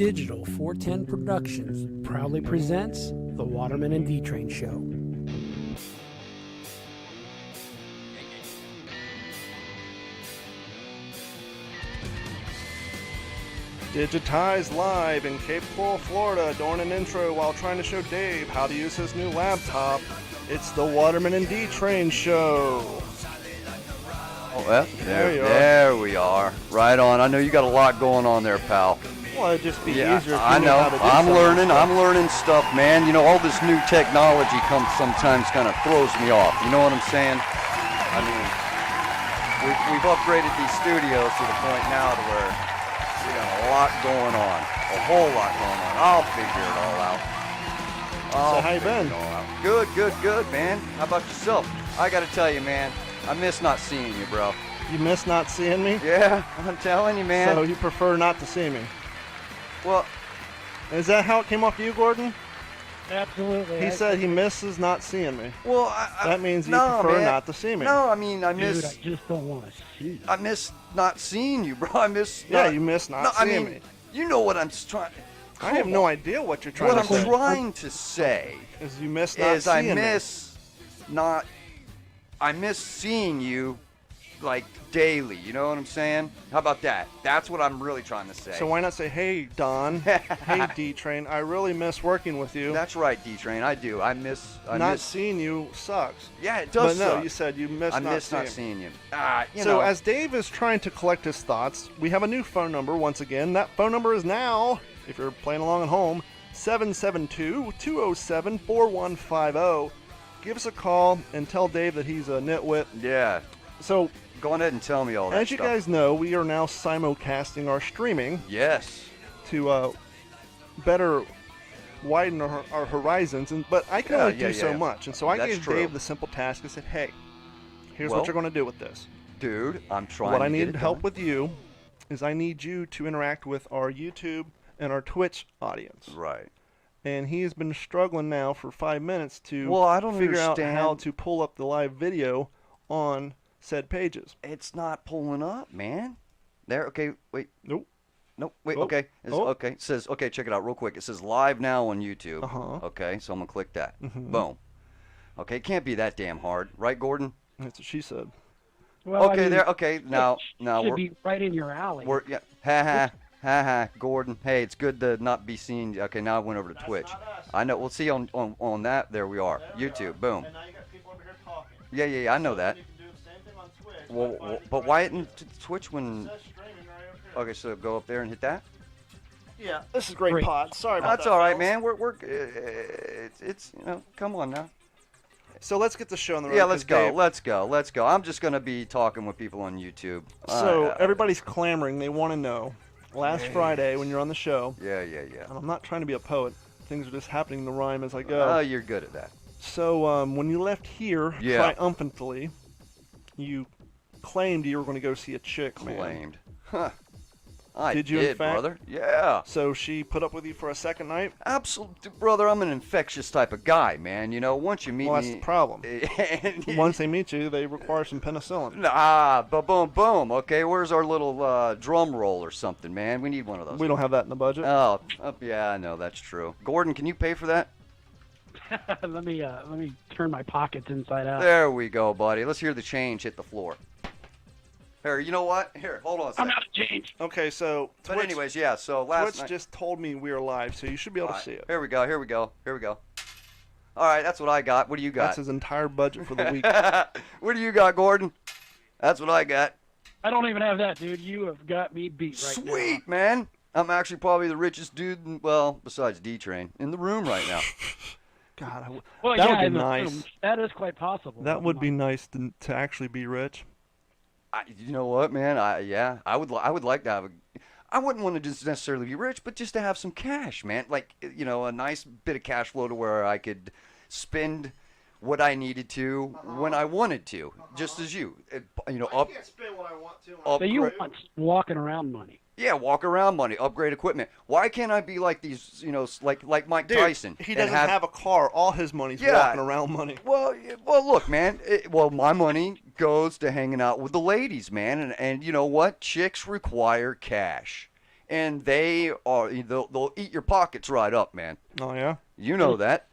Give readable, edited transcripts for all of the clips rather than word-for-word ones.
Digital 410 Productions proudly presents the Waterman and D-Train Show. Digitized live in Cape Coral, Florida, doing an intro while trying to show Dave how to use his new laptop. It's the Waterman and D-Train Show. Oh, well, there we are. Right on. I know you got a lot going on there, pal. Well, it'd just be easier if you I knew know. how to do I'm something. learning stuff, man. You know, all this new technology sometimes kind of throws me off. You know what I'm saying? I mean, we've upgraded these studios to the point now to where we got a lot going on. A whole lot going on. I'll figure it all out. So how you been? Good, man. How about yourself? I got to tell you, man, I miss not seeing you, bro. You miss not seeing me? Yeah, I'm telling you, man. So you prefer not to see me? Well, is that how it came off to you, Gordon? Absolutely. He said he misses not seeing me. well, That means you no, prefer man. not to see me. No, I mean, I Dude, miss. I just don't want to see you. I miss not seeing you, bro. I miss. Yeah, not, you miss not no, I seeing mean, me. you know what I'm trying. I have no idea what you're trying What to say. I'm trying to say Is you miss not is I seeing me. miss seeing you, like daily. You know what I'm saying? How about that? That's what I'm really trying to say. So why not say, hey, Don, hey, D-Train, I really miss working with you. That's right, D-Train. I do. I miss. Seeing you sucks. Yeah, it does. But no, suck. you said you miss I not miss seeing not me. seeing you. You So know. as Dave is trying to collect his thoughts, we have a new phone number once again. That phone number is now, if you're playing along at home, 772-207-4150. Give us a call and tell Dave that he's a nitwit. Yeah. So, Go ahead and tell me all that as you stuff. guys know, we are now simulcasting our streaming Yes. to better widen our horizons. But I can only do so much. And so I That's gave true. Dave the simple task. I said, hey, here's Well, what you're going to do with this. Dude, I'm trying What to I get need it help done. with you is I need you to interact with our YouTube and our Twitch audience. Right. And he has been struggling now for 5 minutes to Well, I don't figure out understand. how to pull up the live video on said pages. It's not pulling up, man. There, okay, wait. Nope. Nope, wait, Oh. okay. Oh. Okay, it says, okay, check it out real quick. It says live now on YouTube. Uh-huh. Okay, so I'm going to click that. Mhm. Boom. Okay, it can't be that damn hard. Right, Gordon? That's what she said. Well, Okay, I mean, there, okay, now should we're, be right in your alley. yeah, ha, Gordon. Hey, it's good to not be seen. Okay, now I went over to Twitch. I know, we'll see on that, there we are. YouTube, boom. And now you got people over here talking. Yeah, I know that. You can do the same thing on Twitch. Well, but why isn't Twitch when, It says streaming right over here. okay, so go up there and hit that? Yeah, this is great, Great. pot. Sorry about That's that. all right, fellas. man. We're it's you know, come on now. So let's get the show on the road. Yeah, 'cause let's go. Dave- Let's go. I'm just gonna be talking with people on YouTube. So everybody's clamoring. They want to know. Last Friday when you're on the show, Yeah. and I'm not trying to be a poet. Things are just happening to rhyme as I Oh, go. you're good at that. So when you left here Yeah. triumphantly, you claimed you were going to go see a chick, man. Claimed. Huh. I Did you, in fact? brother? Yeah. So she put up with you for a second night? Absolutely, brother. I'm an infectious type of guy, man. You know, once you meet Well, me. that's the problem. and Once they meet you, they require some penicillin. Boom. Okay, where's our little drum roll or something, man? We need one of those. We don't have that in the budget. Oh, yeah, I know that's true. Gordon, can you pay for that? let me turn my pockets inside out. There we go, buddy. Let's hear the change hit the floor. Here, you know what? Here, hold on a I'm second. out of change. Okay, so But Twitch, anyways, yeah. So last Twitch night. just told me we are live, so you should be able to see it. Here we go. All right, that's what I got. What do you got? That's his entire budget for the week. What do you got, Gordon? That's what I got. I don't even have that, dude. You have got me beat right now. Sweet, man. I'm actually probably the richest dude, well, besides D-Train, in the room right now. God, Well, that yeah, would in be the nice. room. That is quite possible. That would be nice to actually be rich. You know what, man? I would like to have a. I wouldn't want to just necessarily be rich, but just to have some cash, man. Like, you know, a nice bit of cash flow to where I could spend what I needed to when I wanted to, just as you. You know, up. spend what I want to. So you want walking around money. Yeah, walk around money, upgrade equipment. Why can't I be like these, you know, like Mike Dude, Tyson? he and doesn't have a car. All his money's Yeah. walking around money. Well, look, man. My money goes to hanging out with the ladies, man. And you know what? Chicks require cash. and they'll eat your pockets right up, man. Oh yeah. You know that.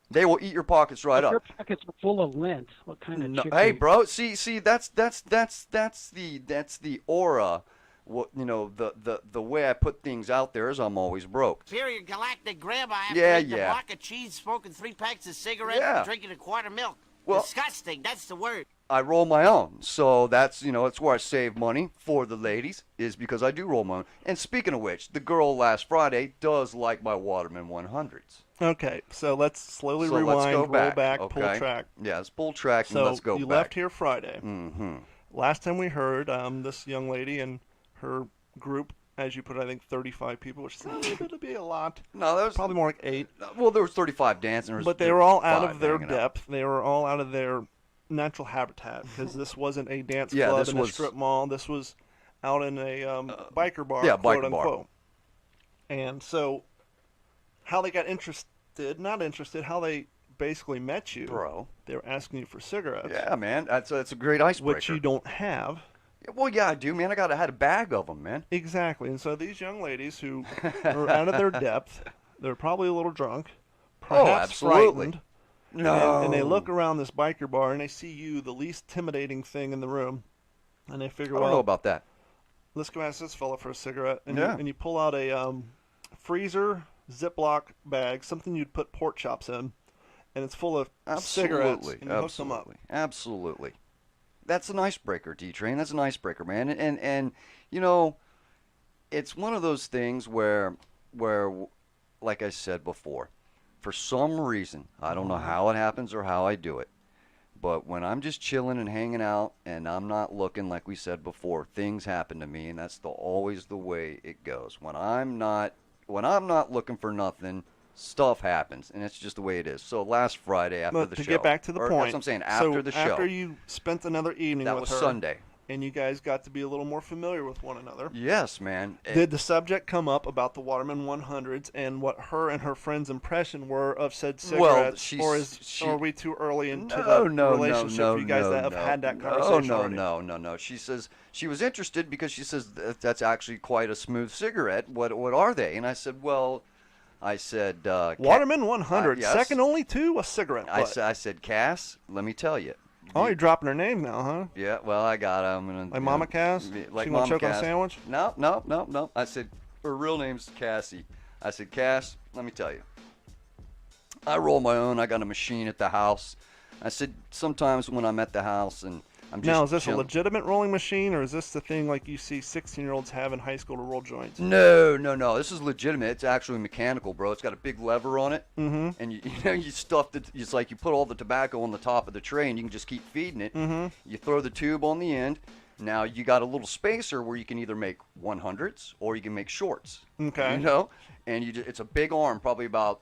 They will eat your pockets right Your up. pockets are full of lint. What kind of No, chick? hey, bro. See, that's the aura. What the way I put things out there is I'm always broke. Superior galactic grandma after Yeah, eating yeah. a block of cheese, smoking 3 packs of cigarettes, Yeah. and drinking a quart of milk. Well- Disgusting. That's the word. I roll my own, so that's it's where I save money for the ladies is because I do roll my own. And speaking of which, the girl last Friday does like my Waterman 100s. Okay, so let's slowly So rewind, let's go roll back, back, okay? pull track. Yeah, let's pull track and So let's go you back. left here Friday. Mm-hmm. Last time we heard, this young lady and her group, as you put it, I think 35 people, which seems to be a lot. No, that was Probably more like 8. Well, there was 35 dancers, But they were all out 5 of their hanging out. depth. They were all out of their natural habitat because this wasn't a dance Yeah, club this in a was- strip mall. This was out in a biker bar, yeah, quote biker bar. unquote. And so, how they got not interested, how they basically met you, Bro. they were asking you for cigarettes, Yeah, man, that's a great icebreaker. which you don't have. Well, yeah, I do, man. I had a bag of them, man. Exactly. And so these young ladies who are out of their depth, they're probably a little drunk, perhaps absolutely. frightened. No. And they look around this biker bar and they see you, the least intimidating thing in the room, and they figure, I don't know well, about that. let's go ask this fella for a cigarette. And, Yeah. you pull out a freezer Ziploc bag, something you'd put pork chops in, and it's full of cigarettes, and you hook them up. Absolutely. That's an icebreaker, D-Train. That's an icebreaker, man. And it's one of those things where, like I said before, for some reason, I don't know how it happens or how I do it, but when I'm just chilling and hanging out and I'm not looking, like we said before, things happen to me, and that's always the way it goes. When I'm not looking for nothing, stuff happens, and it's just the way it is. So last Friday after But the to show, get back to the or point, that's what I'm saying, so after the show, after you spent another evening that with was her, Sunday. and you guys got to be a little more familiar with one another. Yes, man. Did the subject come up about the Waterman 100s and what her and her friend's impression were of said cigarettes, or are we too early into the relationship for you guys that have had that conversation already? No. She says she was interested because she says that's actually quite a smooth cigarette. What are they? And I said, well, Waterman 100, yes. second only to a cigarette butt. I said, Cass, let me tell you. Oh, you're dropping her name now, huh? Yeah, well, I got it. I'm gonna Like Mama Cass? Like She Mama gonna choke on a Cass. sandwich? No. I said her real name's Cassie. I said, Cass, let me tell you. I roll my own. I got a machine at the house. I said sometimes when I'm at the house and I'm just Now, is this chilling. a legitimate rolling machine, or is this the thing like you see 16-year-olds have in high school to roll joints? No. This is legitimate. It's actually mechanical, bro. It's got a big lever on it, Mm-hmm. and you stuff it. It's like you put all the tobacco on the top of the tray, and you can just keep feeding it. Mm-hmm. You throw the tube on the end. Now you got a little spacer where you can either make 100s or you can make shorts. Okay. And it's a big arm, probably about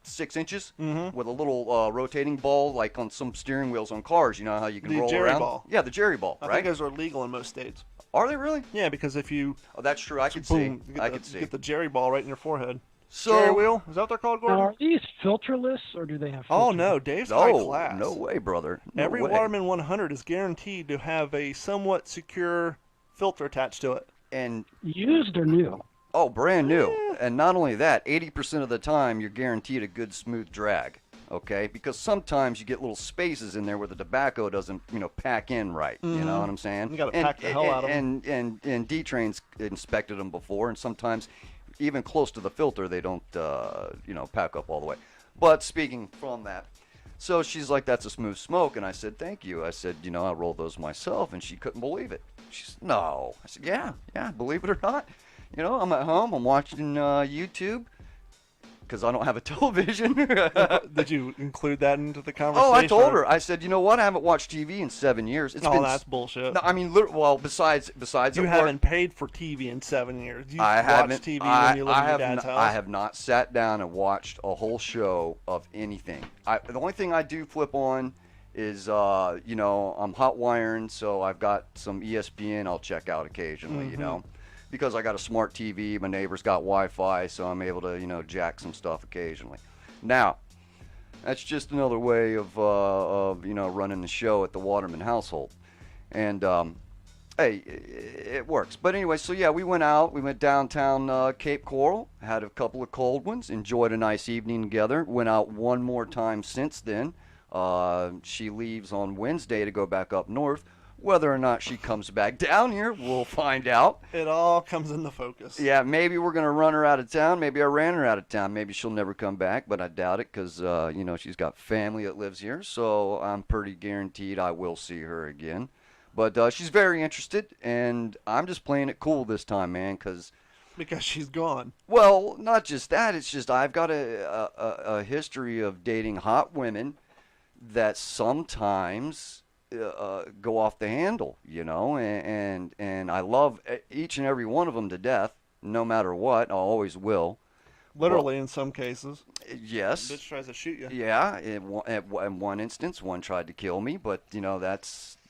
6 inches, with a little rotating ball, like on some steering wheels on cars. You know how you can The roll jerry around? ball. Yeah, the jerry ball, I right? think those are legal in most states. Are they really? Yeah, because if you Oh, that's true. I could boom, see. you I get, could the, see. get the jerry ball right in your forehead. So Jerry wheel? Is that what they're called, Now, Gordon? are these filterless or do they have? Oh filters? no, Dave's high No, class. no way, brother. No Every way. Waterman 100 is guaranteed to have a somewhat secure filter attached to it. And Used or new? oh, brand new. And not only that, 80% of the time you're guaranteed a good smooth drag. Okay, because sometimes you get little spaces in there where the tobacco doesn't, pack in right. You know what I'm saying? You gotta pack the hell out of 'em. And D-Train's inspected them before, and sometimes even close to the filter they don't, pack up all the way. But speaking from that, so she's like, "That's a smooth smoke," and I said, "Thank you." I said, "I roll those myself," and she couldn't believe it. She said, "No." I said, "Yeah, believe it or not, I'm at home, I'm watching YouTube." Because I don't have a television. Did you include that into the conversation? Oh, I told or- her. I said, you know what? I haven't watched TV in 7 years. It's Oh, been that's bullshit. No, I mean, well, besides You at work, haven't paid for TV in 7 years. You I watched haven't. TV I, when you lived I in your have dad's not, house. I have not sat down and watched a whole show of anything. The only thing I do flip on is, I'm hot wiring, so I've got some ESPN I'll check out occasionally, because I got a smart TV. My neighbor's got Wi-Fi, so I'm able to, jack some stuff occasionally. Now, that's just another way of running the show at the Waterman household. And Hey, it works. But anyway, so yeah, we went out. We went downtown Cape Coral, had a couple of cold ones, enjoyed a nice evening together. Went out one more time since then. She leaves on Wednesday to go back up north. Whether or not she comes back down here, we'll find out. It all comes into focus. Yeah, maybe we're going to run her out of town. Maybe I ran her out of town. Maybe she'll never come back, but I doubt it because, she's got family that lives here. So I'm pretty guaranteed I will see her again. But she's very interested, and I'm just playing it cool this time, man, because she's gone. well, not just that. It's just I've got a history of dating hot women that sometimes go off the handle, and I love each and every one of them to death, no matter what. I always will. Literally, in some cases. Yes. Bitch tries to shoot you. Yeah. In one instance, one tried to kill me, but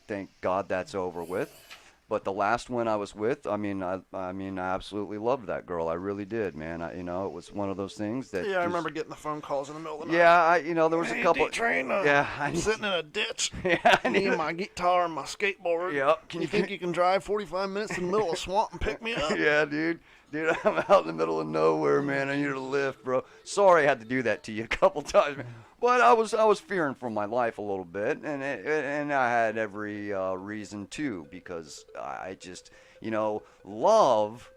thank God that's over with. But the last one I was with, I absolutely loved that girl. I really did, man. It was one of those things that. Yeah, I remember getting the phone calls in the middle of the night. Yeah, there was a couple. D-Train, I'm sitting in a ditch. Yeah, I me need and my guitar and my skateboard. Yep. You think you can drive 45 minutes in the middle of a swamp and pick me up? Yeah, dude. Dude, I'm out in the middle of nowhere, man. I need a lift, bro. Sorry I had to do that to you a couple times, man. But I was fearing for my life a little bit, and I had every reason to, because I just, love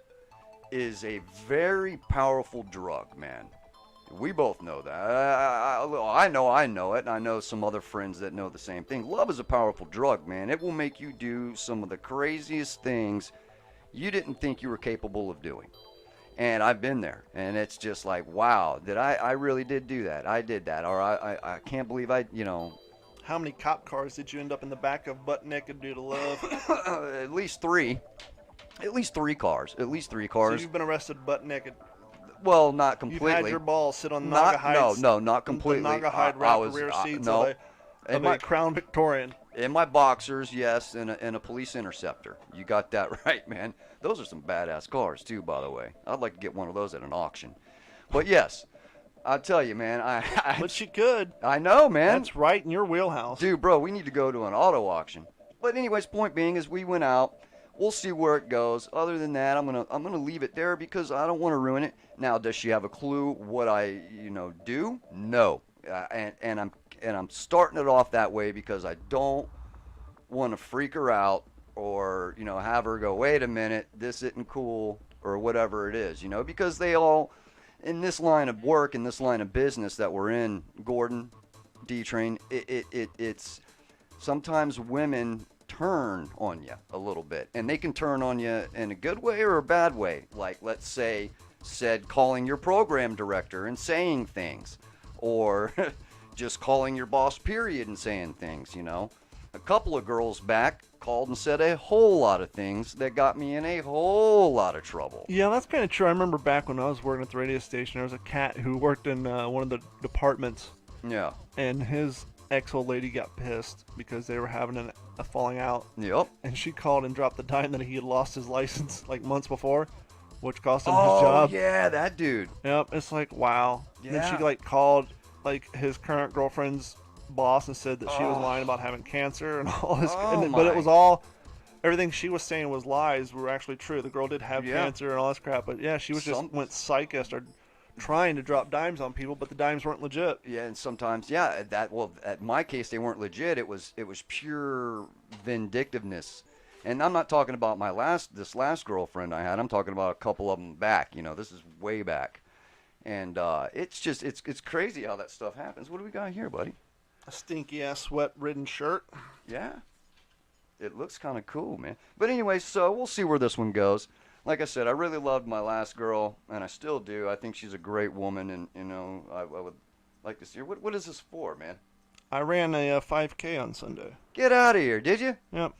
is a very powerful drug, man. We both know that. I know it, and I know some other friends that know the same thing. Love is a powerful drug, man. It will make you do some of the craziest things you didn't think you were capable of doing. And I've been there, and it's just like, wow, I really did do that. I did that, or I can't believe How many cop cars did you end up in the back of butt naked due to love? At least three. At least three cars. So you've been arrested butt naked. Well, not completely. You've had your balls sit on Naga hides. No, not completely. The Naga hide wrap the rear seats of a Crown Victorian. In my boxers, yes, and a police interceptor. You got that right, man. Those are some badass cars, too, by the way. I'd like to get one of those at an auction. But, yes, I'll tell you, man. But you could. I know, man. That's right in your wheelhouse. Dude, bro, we need to go to an auto auction. But anyways, point being is we went out. We'll see where it goes. Other than that, I'm gonna leave it there because I don't want to ruin it. Now, does she have a clue what I do? No, and I'm starting it off that way because I don't want to freak her out or have her go, wait a minute, this isn't cool or whatever it is, because they all in this line of work, in this line of business that we're in, Gordon, D-Train, it's sometimes women turn on you a little bit, and they can turn on you in a good way or a bad way. Like, let's say, calling your program director and saying things, or just calling your boss period and saying things. A couple of girls back called and said a whole lot of things that got me in a whole lot of trouble. Yeah, that's kind of true. I remember back when I was working at the radio station, there was a cat who worked in one of the departments. Yeah. And his ex-old lady got pissed because they were having a falling out. Yep. And she called and dropped the dime that he had lost his license like months before, which cost him his job. Oh, yeah, that dude. Yep. It's like, wow. Yeah. And then she called his current girlfriend's boss and said that she was lying about having cancer and all this. But it was all, everything she was saying was lies were actually true. The girl did have cancer and all this crap. But yeah, she was went psycho, started trying to drop dimes on people, but the dimes weren't legit. Yeah, and sometimes, at my case, they weren't legit. It was pure vindictiveness. And I'm not talking about this last girlfriend I had. I'm talking about a couple of them back. This is way back. And it's just, it's crazy how that stuff happens. What do we got here, buddy? A stinky-ass, sweat-ridden shirt. Yeah. It looks kind of cool, man. But anyway, so we'll see where this one goes. Like I said, I really loved my last girl, and I still do. I think she's a great woman, and, I would like to see her. What is this for, man? I ran a 5K on Sunday. Get out of here, did you? Yep.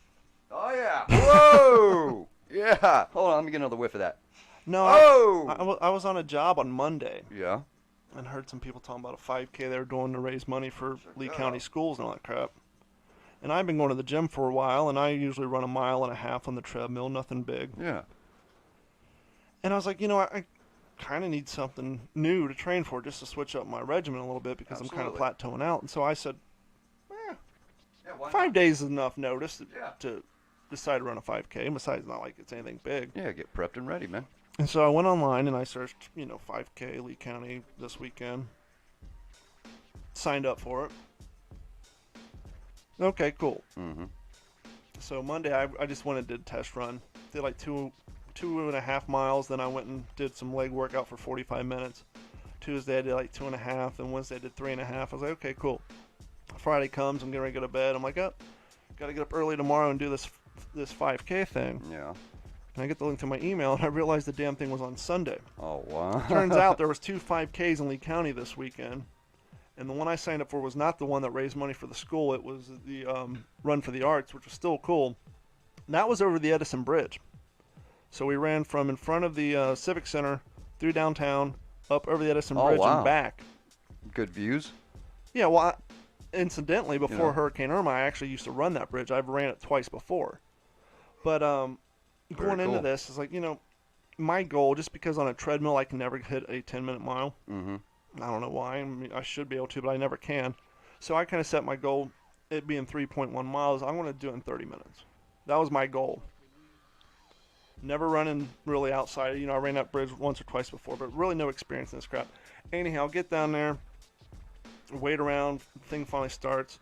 Oh, yeah. Whoa! Yeah. Hold on, let me get another whiff of that. No, oh! I was on a job on Monday. Yeah. And heard some people talking about a 5K they were doing to raise money for Lee County schools and all that crap. And I've been going to the gym for a while, and I usually run 1.5 miles on the treadmill, nothing big. Yeah. And I was like, I kind of need something new to train for, just to switch up my regimen a little bit because I'm kind of plateauing out. And so I said, 5 days is enough notice to decide to run a 5K. Besides, not like it's anything big. Yeah, get prepped and ready, man. And so I went online and I searched, 5K Lee County this weekend. Signed up for it. Okay, cool. Mm-hmm. So Monday I just went and did a test run. Did like 2.5 miles. Then I went and did some leg workout for 45 minutes. Tuesday I did like 2.5, and Wednesday I did 3.5. I was like, okay, cool. Friday comes, I'm getting ready to go to bed. I'm like, got to get up early tomorrow and do this 5K thing. Yeah. And I get the link to my email, and I realized the damn thing was on Sunday. Oh, wow. Turns out there was 2 5Ks in Lee County this weekend, and the one I signed up for was not the one that raised money for the school. It was the Run for the Arts, which was still cool. And that was over the Edison Bridge. So we ran from in front of the Civic Center through downtown, up over the Edison Bridge wow. and back. Good views? Yeah, well, incidentally, before Hurricane Irma, I actually used to run that bridge. I've ran it twice before. But going into this is like, my goal, just because on a treadmill I can never hit a 10-minute mile. Mm-hmm. I don't know why. I mean, I should be able to, but I never can. So I kind of set my goal, it being 3.1 miles. I'm going to do it in 30 minutes. That was my goal. Never running really outside. I ran that bridge once or twice before, but really no experience in this crap. Anyhow, get down there, wait around, thing finally starts.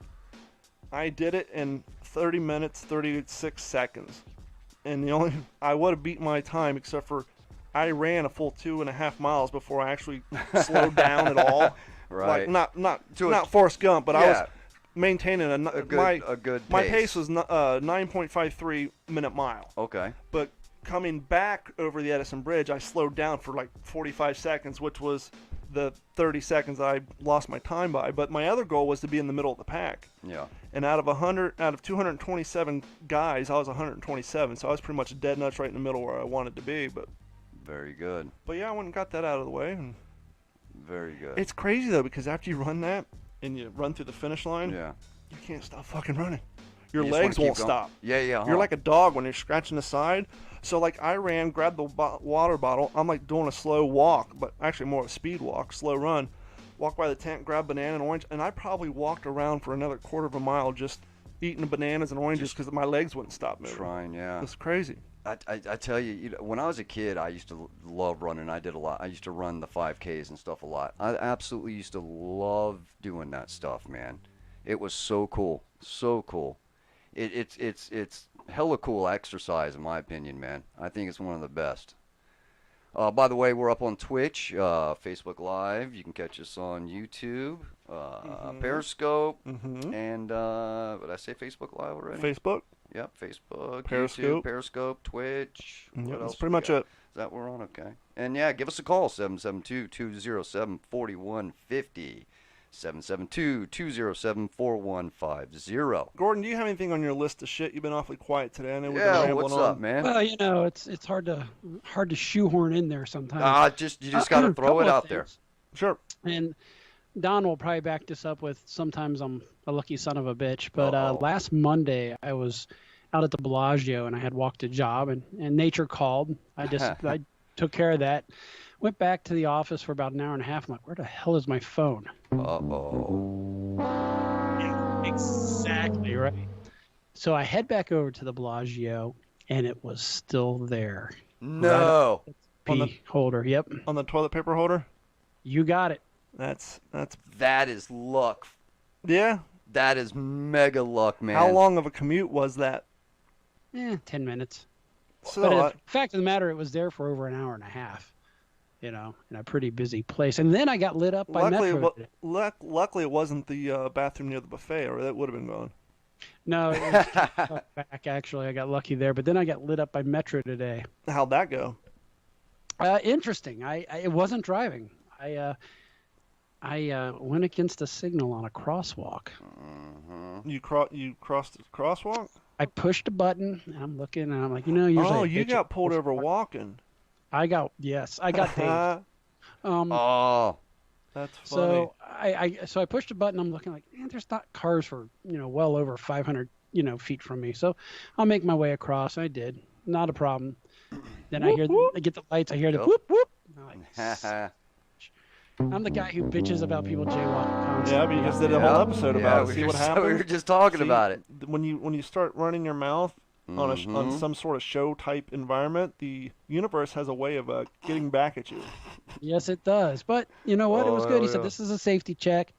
I did it in 30 minutes, 36 seconds. And I would have beat my time except for I ran a full 2.5 miles before I actually slowed down at all. Right. Like not Forrest Gump, but I was maintaining a good pace. My pace was 9.53 minute mile. Okay. But coming back over the Edison Bridge, I slowed down for like 45 seconds, which was the 30 seconds I lost my time by. But my other goal was to be in the middle of the pack. Yeah. And out of 227 guys, I was 127, so I was pretty much dead nuts right in the middle where I wanted to be. But very good. But yeah, I went and got that out of the way. And very good. it's crazy though, because after you run that and you run through the finish line, you can't stop fucking running. Your legs won't stop. Yeah. You're like a dog when you're scratching the side. So like I ran, grabbed the water bottle. I'm like doing a slow walk, but actually more of a speed walk, slow run. Walk by the tent, grab banana and orange, and I probably walked around for another quarter of a mile just eating bananas and oranges because my legs wouldn't stop moving. Trying, yeah. It's crazy. I tell you, when I was a kid, I used to love running. I did a lot. I used to run the 5Ks and stuff a lot. I absolutely used to love doing that stuff, man. It was so cool, so cool. It's hella cool exercise in my opinion, man. I think it's one of the best. By the way, we're up on Twitch, Facebook Live. You can catch us on YouTube, Periscope, and did I say Facebook Live already? Facebook. Yep, Facebook, Periscope. YouTube, Periscope, Twitch. Yep, that's pretty much it. Is that what we're on? Okay. And yeah, give us a call, 772-207-4150. 772-207-4150. Gordon, do you have anything on your list of shit? You've been awfully quiet today. I know we've been Yeah, rambling what's on. up, man? Well, it's hard to shoehorn in there sometimes. You just got to throw it out there. Sure. And Don will probably back this up with sometimes I'm a lucky son of a bitch. But last Monday I was out at the Bellagio and I had walked a job and nature called. I took care of that. Went back to the office for about an hour and a half. I'm like, where the hell is my phone? Uh-oh. Yeah, exactly right. So I head back over to the Bellagio and it was still there. No. Pee holder. Yep. On the toilet paper holder? You got it. That is luck. Yeah. That is mega luck, man. How long of a commute was that? 10 minutes. So But the fact of the matter, it was there for over an hour and a half. In a pretty busy place. And then I got lit up by Metro. Luckily, it wasn't the bathroom near the buffet, or that would have been gone. No, it was back, actually. I got lucky there. But then I got lit up by Metro today. How'd that go? Interesting. I wasn't driving. I went against a signal on a crosswalk. You crossed the crosswalk? I pushed a button, and I'm looking, and I'm like, usually... Oh, you got pulled over walking. I got dazed. That's funny. So I pushed a button. I'm looking like, man, there's not cars for well over 500 feet from me. So I'll make my way across. I did, not a problem. Then I get the lights. I hear the whoop whoop. I'm the guy who bitches about people jaywalking constantly. Yeah, but you just did a whole episode about it. See what happens? We were just talking about it. When you start running your mouth, on some sort of show type environment, the universe has a way of getting back at you. Yes, it does. But you know what? It was good. He yeah. said, "This is a safety check."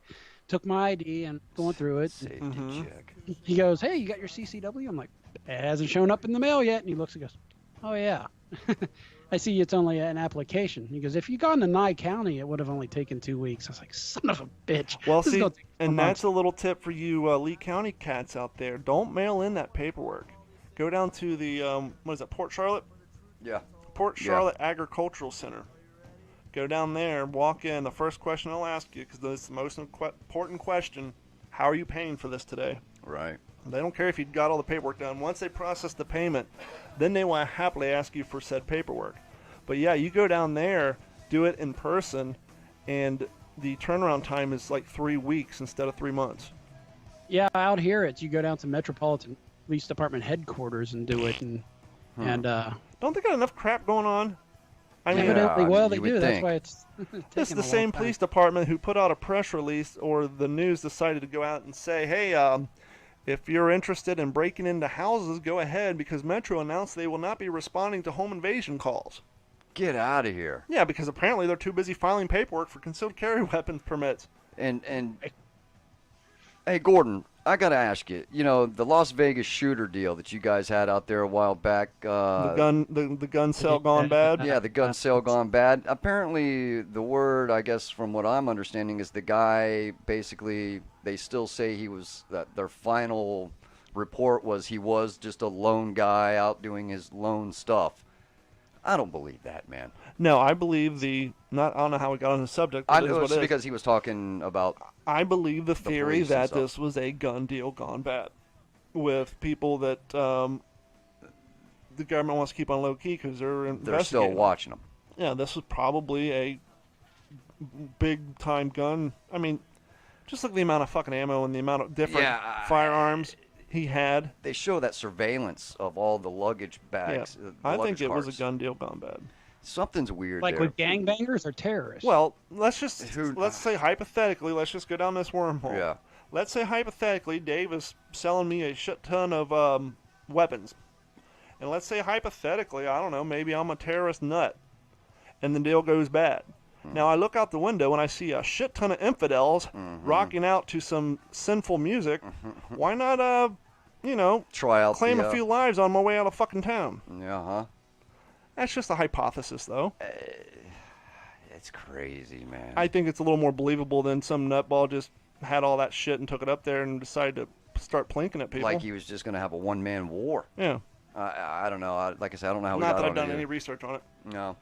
Took my ID and going through it. Safety check. He goes, "Hey, you got your CCW?" I'm like, "It hasn't shown up in the mail yet." And he looks and goes, "Oh yeah." I see it's only an application. He goes, "If you gone to Nye County, it would have only taken 2 weeks." I was like, "Son of a bitch." Well, This is see, gonna take and 4 months. that's a little tip for you Lee County cats out there. Don't mail in that paperwork. Go down to the, what is it, Port Charlotte? Yeah. Port Charlotte Agricultural Center. Go down there, walk in. The first question they'll ask you, because it's the most important question, how are you paying for this today? Right. They don't care if you got all the paperwork done. Once they process the payment, then they will happily ask you for said paperwork. But yeah, you go down there, do it in person, and the turnaround time is like 3 weeks instead of 3 months. Yeah, out here you go down to Metropolitan Police Department headquarters and do it, and Don't they got enough crap going on? I mean, evidently, well, they you would do. That's think. why it's this is taking the a same long time. police department who put out a press release, or the news decided to go out and say, hey, if you're interested in breaking into houses, go ahead, because Metro announced they will not be responding to home invasion calls. Get out of here. Yeah, because apparently they're too busy filing paperwork for concealed carry weapons permits. And hey, Gordon, I gotta ask you. You know, the Las Vegas shooter deal that you guys had out there a while back. The gun sale gone bad. Yeah, the gun sale gone bad. Apparently, the word, I guess, from what I'm understanding, is the guy basically. They still say he was. That their final report was he was just a lone guy out doing his lone stuff. I don't believe that, man. No, I believe I don't know how we got on the subject. But I it is know what it's it is. because he was talking about. I believe the theory police and that stuff. this was a gun deal gone bad, with people that the government wants to keep on low key because they're investigating. They're still watching them. Yeah, this was probably a big time gun. I mean, just look at the amount of fucking ammo and the amount of different firearms he had. They show that surveillance of all the luggage bags. Yeah. The I think luggage it was carts. a gun deal gone bad. Something's weird Like there. with gangbangers or terrorists? Well, let's say hypothetically, let's just go down this wormhole. Yeah. Let's say hypothetically, Dave is selling me a shit ton of weapons, and let's say hypothetically, I don't know, maybe I'm a terrorist nut, and the deal goes bad. Now I look out the window and I see a shit ton of infidels rocking out to some sinful music. Why not, Try out claim the, a few lives on my way out of fucking town? Yeah, huh? That's just a hypothesis, though. It's crazy, man. I think it's a little more believable than some nutball just had all that shit and took it up there and decided to start plinking at people. Like he was just gonna have a one-man war. Yeah. I don't know. Like I said, I don't know how we Not got that I've on done it any either. research on it. No.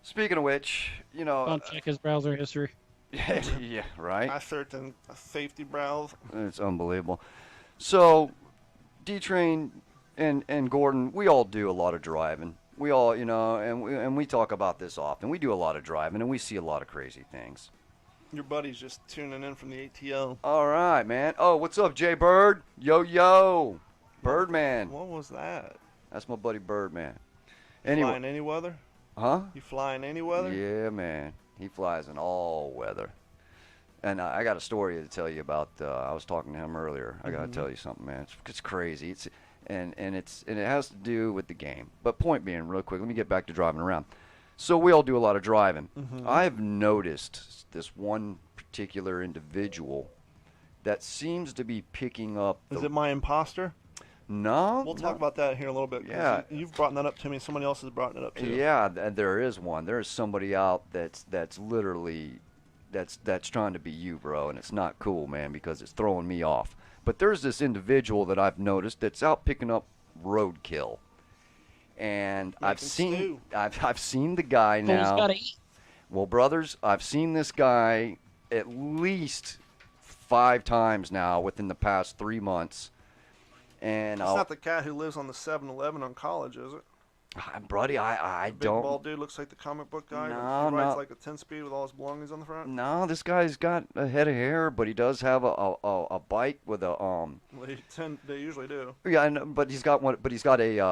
Speaking of which, Don't check his browser history. yeah, right. I searched in a safety browse. It's unbelievable. So, D-Train and Gordon, we all do a lot of driving. We all, and we talk about this often. We do a lot of driving, and we see a lot of crazy things. Your buddy's just tuning in from the ATL. All right, man. Oh, what's up, Jay Bird? Yo, Birdman. What was that? That's my buddy Birdman. Flying Anyway, any weather? huh? You flying any weather? Yeah, man. He flies in all weather. And I got a story to tell you about. I was talking to him earlier. I got to tell you something, man. It's crazy. And it has to do with the game. But point being, real quick, let me get back to driving around. So we all do a lot of driving. I've noticed this one particular individual that seems to be picking up. Is it my imposter? No. We'll talk about that here in a little bit. 'Cause Yeah. You've brought that up to me. Somebody else has brought it up too. Yeah, there is one. There is somebody out that's literally that's trying to be you, bro, and it's not cool, man, because it's throwing me off. But there's this individual that I've noticed that's out picking up roadkill, and I've seen the guy Fool's now. gotta eat. Well, brothers, I've seen this guy at least 5 times now within the past 3 months, and It's not the cat who lives on the 7-Eleven on College, is it? buddy, I Big don't. bald dude looks like the comic book guy. No, he rides no. like a 10-speed with all his belongings on the front. No, this guy's got a head of hair, but he does have a bike with a Well, they usually do. Yeah, but he's got one. But he's got a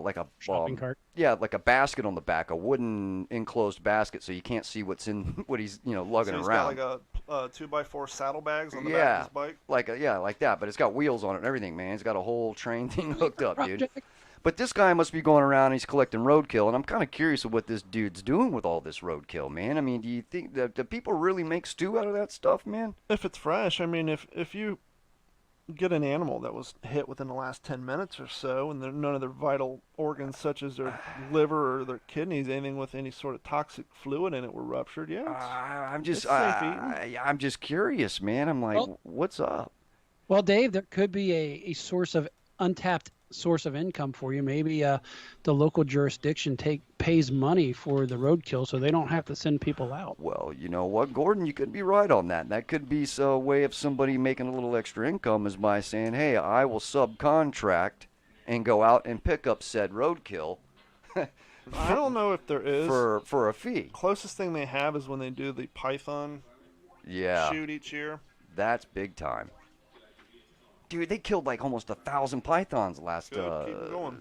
like a Shopping cart. Yeah, like a basket on the back, a wooden enclosed basket, so you can't see what's in what he's lugging So he's around. got like 2x4 saddlebags on the back Yeah, of his bike. like that. But it's got wheels on it and everything, man. It's got a whole train thing hooked up, dude. Project. But this guy must be going around and he's collecting roadkill, and I'm kind of curious of what this dude's doing with all this roadkill, man. I mean, do you think that do people really make stew out of that stuff, man? If it's fresh, I mean, if you get an animal that was hit within the last 10 minutes or so, and none of their vital organs, such as their liver or their kidneys, anything with any sort of toxic fluid in it, were ruptured, I'm just, it's safe eating. I'm just curious, man. I'm like, Well- what's up? Well, Dave, there could be a source of untapped source of income for you. Maybe the local jurisdiction pays money for the roadkill, so they don't have to send people out. Well, you know what, Gordon, you could be right on that. That could be a way of somebody making a little extra income is by saying, hey, I will subcontract and go out and pick up said roadkill I don't know if there is. for a fee. Closest thing they have is when they do the python Yeah, shoot each year. that's big time. Dude, they killed like almost 1,000 pythons last. Good, keep it going.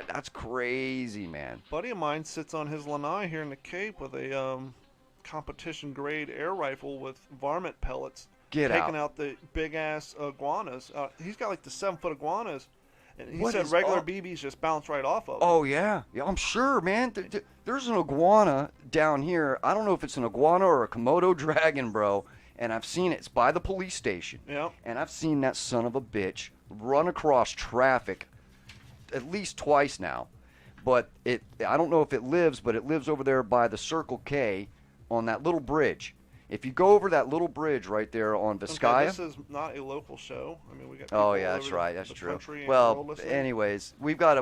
That's crazy, man. Buddy of mine sits on his lanai here in the Cape with a competition grade air rifle with varmint pellets, Get taking out. out the big ass iguanas. He's got like the 7-foot iguanas, and he What said is regular up? BBs just bounce right off of them. Oh yeah, I'm sure, man. There's an iguana down here. I don't know if it's an iguana or a Komodo dragon, bro. And I've seen it. It's by the police station. Yep. And I've seen that son of a bitch run across traffic at least twice now. But I don't know if it lives, but it lives over there by the Circle K on that little bridge. If you go over that little bridge right there on Okay, Vizcaya. this is not a local show. I mean, we got. Oh people yeah, all that's over right. That's the true. country and Well, world listening. anyways, we got a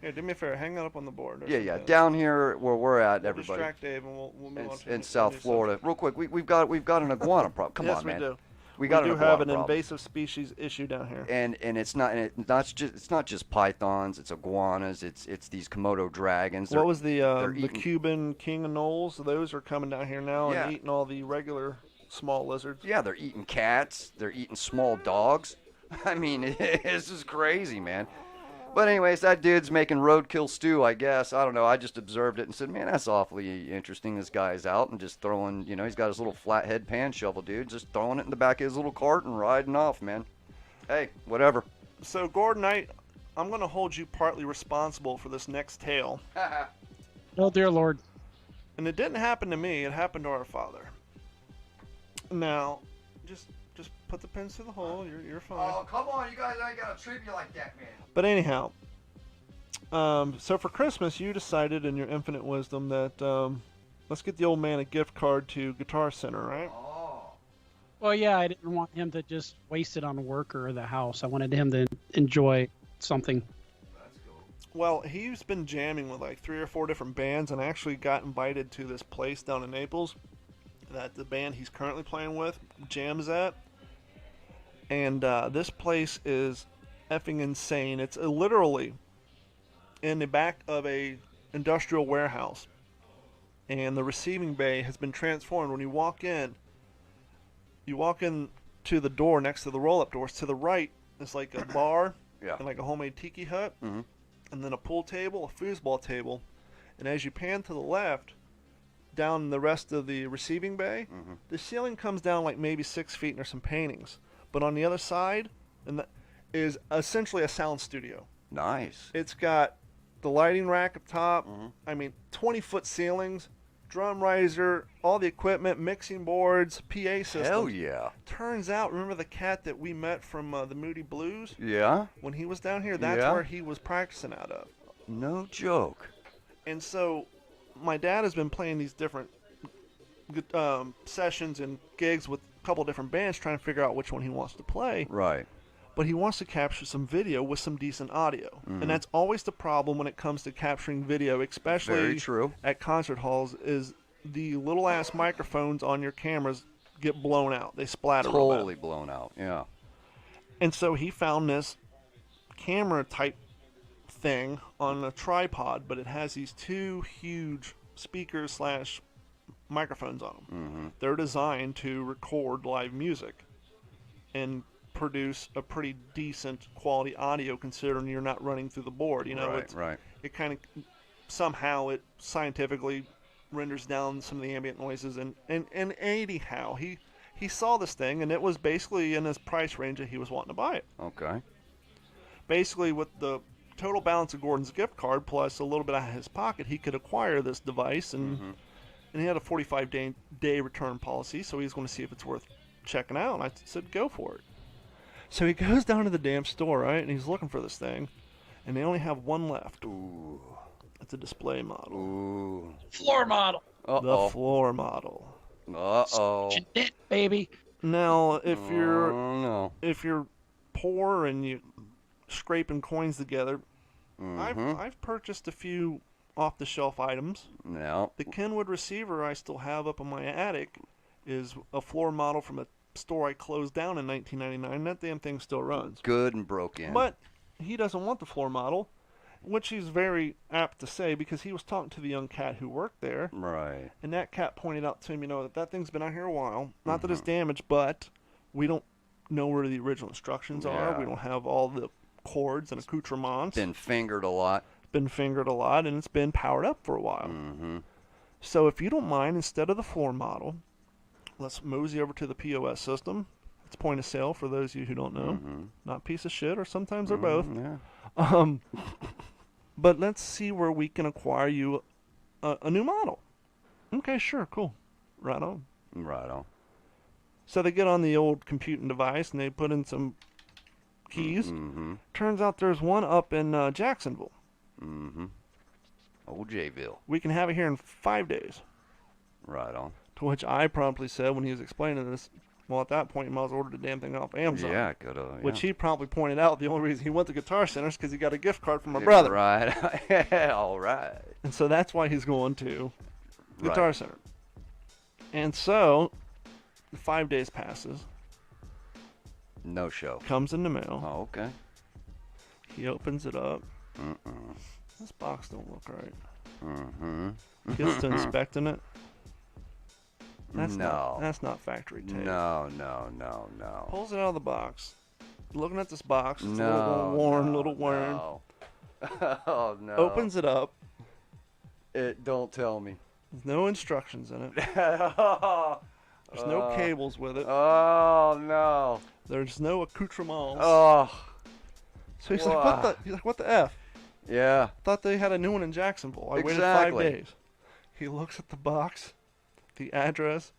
Here, do me a favor. Hang that up on the board. or yeah, something. down here where we're at, We'll everybody. distract Dave, and we'll move on to In a South new Florida. subject. Real quick, we've got an iguana problem. Come Yes, on, man. we do. We got do an have iguana an problem. invasive species issue down here. And it's not just pythons, it's iguanas, it's these Komodo dragons. What was the eating- Cuban king of knolls? Those are coming down here now Yeah. and eating all the regular small lizards. Yeah, they're eating cats, they're eating small dogs. I mean, this is crazy, man. But anyways, that dude's making roadkill stew, I guess. I don't know. I just observed it and said, man, that's awfully interesting. This guy's out and just throwing, he's got his little flathead pan shovel, dude, just throwing it in the back of his little cart and riding off, man. Hey, whatever. So Gordon, I'm going to hold you partly responsible for this next tale. Oh dear Lord. And it didn't happen to me. It happened to our father. Now, just put the pins through the hole. You're fine. come on, you guys ain't got to treat me like that, man. But anyhow, so for Christmas, you decided in your infinite wisdom that let's get the old man a gift card to Guitar Center, right? Oh. Well, yeah, I didn't want him to just waste it on work or the house. I wanted him to enjoy something. Well, he's been jamming with like 3 or 4 different bands, and actually got invited to this place down in Naples that the band he's currently playing with jams at. And this place is effing insane. It's literally in the back of a industrial warehouse, and the receiving bay has been transformed. When you walk in to the door next to the roll-up doors. To the right is like a bar Yeah. and like a homemade tiki hut, Mhm. and then a pool table, a foosball table, and as you pan to the left, down the rest of the receiving bay, the ceiling comes down like maybe 6 feet, and there's some paintings. But on the other side, is essentially a sound studio. Nice. It's got the lighting rack up top. I mean, 20-foot ceilings, drum riser, all the equipment, mixing boards, PA systems. Hell yeah. Turns out, remember the cat that we met from the Moody Blues? Yeah? When he was down here, that's Yeah. where he was practicing out of. No joke. And so my dad has been playing these different sessions and gigs with a couple different bands, trying to figure out which one he wants to play. Right. But he wants to capture some video with some decent audio. And that's always the problem when it comes to capturing video, especially Very true. at concert halls, is the little ass microphones on your cameras get blown out. They splatter real bad. Totally blown out. Yeah. And so he found this camera type thing on a tripod, but it has these 2 huge speakers slash microphones on them. They're designed to record live music and produce a pretty decent quality audio, considering you're not running through the board. You know, Right, right. it kind of somehow it scientifically renders down some of the ambient noises. And anyhow, he saw this thing, and it was basically in his price range that he was wanting to buy it. Okay. Basically, with the total balance of Gordon's gift card plus a little bit out of his pocket, he could acquire this device, and he had a 45-day return policy, so he's going to see if it's worth checking out. And I said, go for it. So he goes down to the damn store, right, and he's looking for this thing, and they only have one left. Ooh. It's a display model. Ooh. Floor model. Uh-oh. The floor model. Uh-oh. It, baby. Now, if you're Oh, no. if you're poor and you scraping coins together, Mm-hmm. I've purchased a few off-the-shelf items. No. The Kenwood receiver I still have up in my attic is a floor model from a store I closed down in 1999. That damn thing still runs. Good and broke in. But he doesn't want the floor model, which he's very apt to say because he was talking to the young cat who worked there. Right. And that cat pointed out to him, that thing's been out here a while. Not that it's damaged, but we don't know where the original instructions are. Yeah. We don't have all the cords and accoutrements. Been fingered a lot. Been fingered a lot, and it's been powered up for a while. Mm-hmm. So if you don't mind, instead of the floor model, let's mosey over to the POS system. It's point of sale for those of you who don't know. Not piece of shit, or sometimes they're both. Yeah. But let's see where we can acquire you a new model. Okay, sure, cool. Right on. Right on. So they get on the old computing device and they put in some keys. Mm-hmm. Turns out there's one up in Jacksonville. Mm-hmm. Old Jayville. We can have it here in 5 days. Right on. To which I promptly said when he was explaining this, well, at that point, you might as well order the damn thing off Amazon. Yeah, could have. Which he promptly pointed out the only reason he went to Guitar Center is because he got a gift card from my brother. Right. All right. And so that's why he's going to Guitar Right. Center. And so, 5 days passes. No show. Comes in the mail. Oh, okay. He opens it up. Mm-mm. This box don't look right. Mm-hmm. Gets to inspecting it. That's No. not factory tape. No, no, no, no. Pulls it out of the box. Looking at this box, it's a No. little worn, no, little worn. No. Oh, no. Opens it up. it. Don't tell me. There's no instructions in it. Oh, There's no cables with it. no. There's no accoutrements. Oh, So he's like, what the F? yeah. Thought they had a new one in Jacksonville. I waited 5 Exactly. days. He looks at the box. The address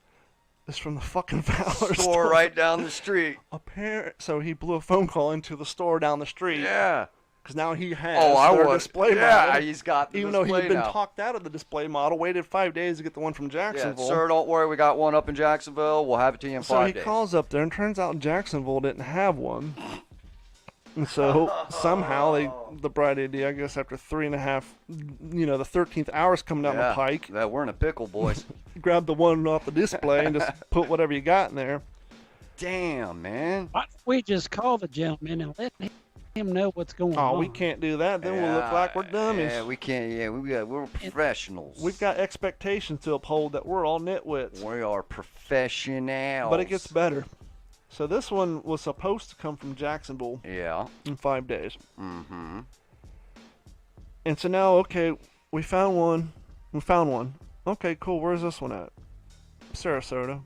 is from the fucking Fowler Store right down the street. So he blew a phone call into the store down the street. Yeah. Because now he has Oh, their display yeah, model. he's got the Even though display he'd been now. talked out of the display model, waited 5 days to get the one from Yeah, Jacksonville. sir, don't worry. We got one up in Jacksonville. We'll have it to you in So 5 he days. calls up there, and turns out Jacksonville didn't have one. And so somehow the bright idea, I guess, after 3.5, the 13th hour's coming down the pike, That we're in a pickle, boys. grab the one off the display and just put whatever you got in there. Damn, man. Why don't we just call the gentleman and let him know what's going on? Oh, we can't do that. Then we'll look like we're dummies. Yeah, we can't. Yeah, we're professionals. We've got expectations to uphold that we're all nitwits. We are professionals. But it gets better. So this one was supposed to come from Jacksonville Yeah. in 5 days. Mm-hmm. And so now, okay, we found one. Okay, cool. Where's this one at? Sarasota.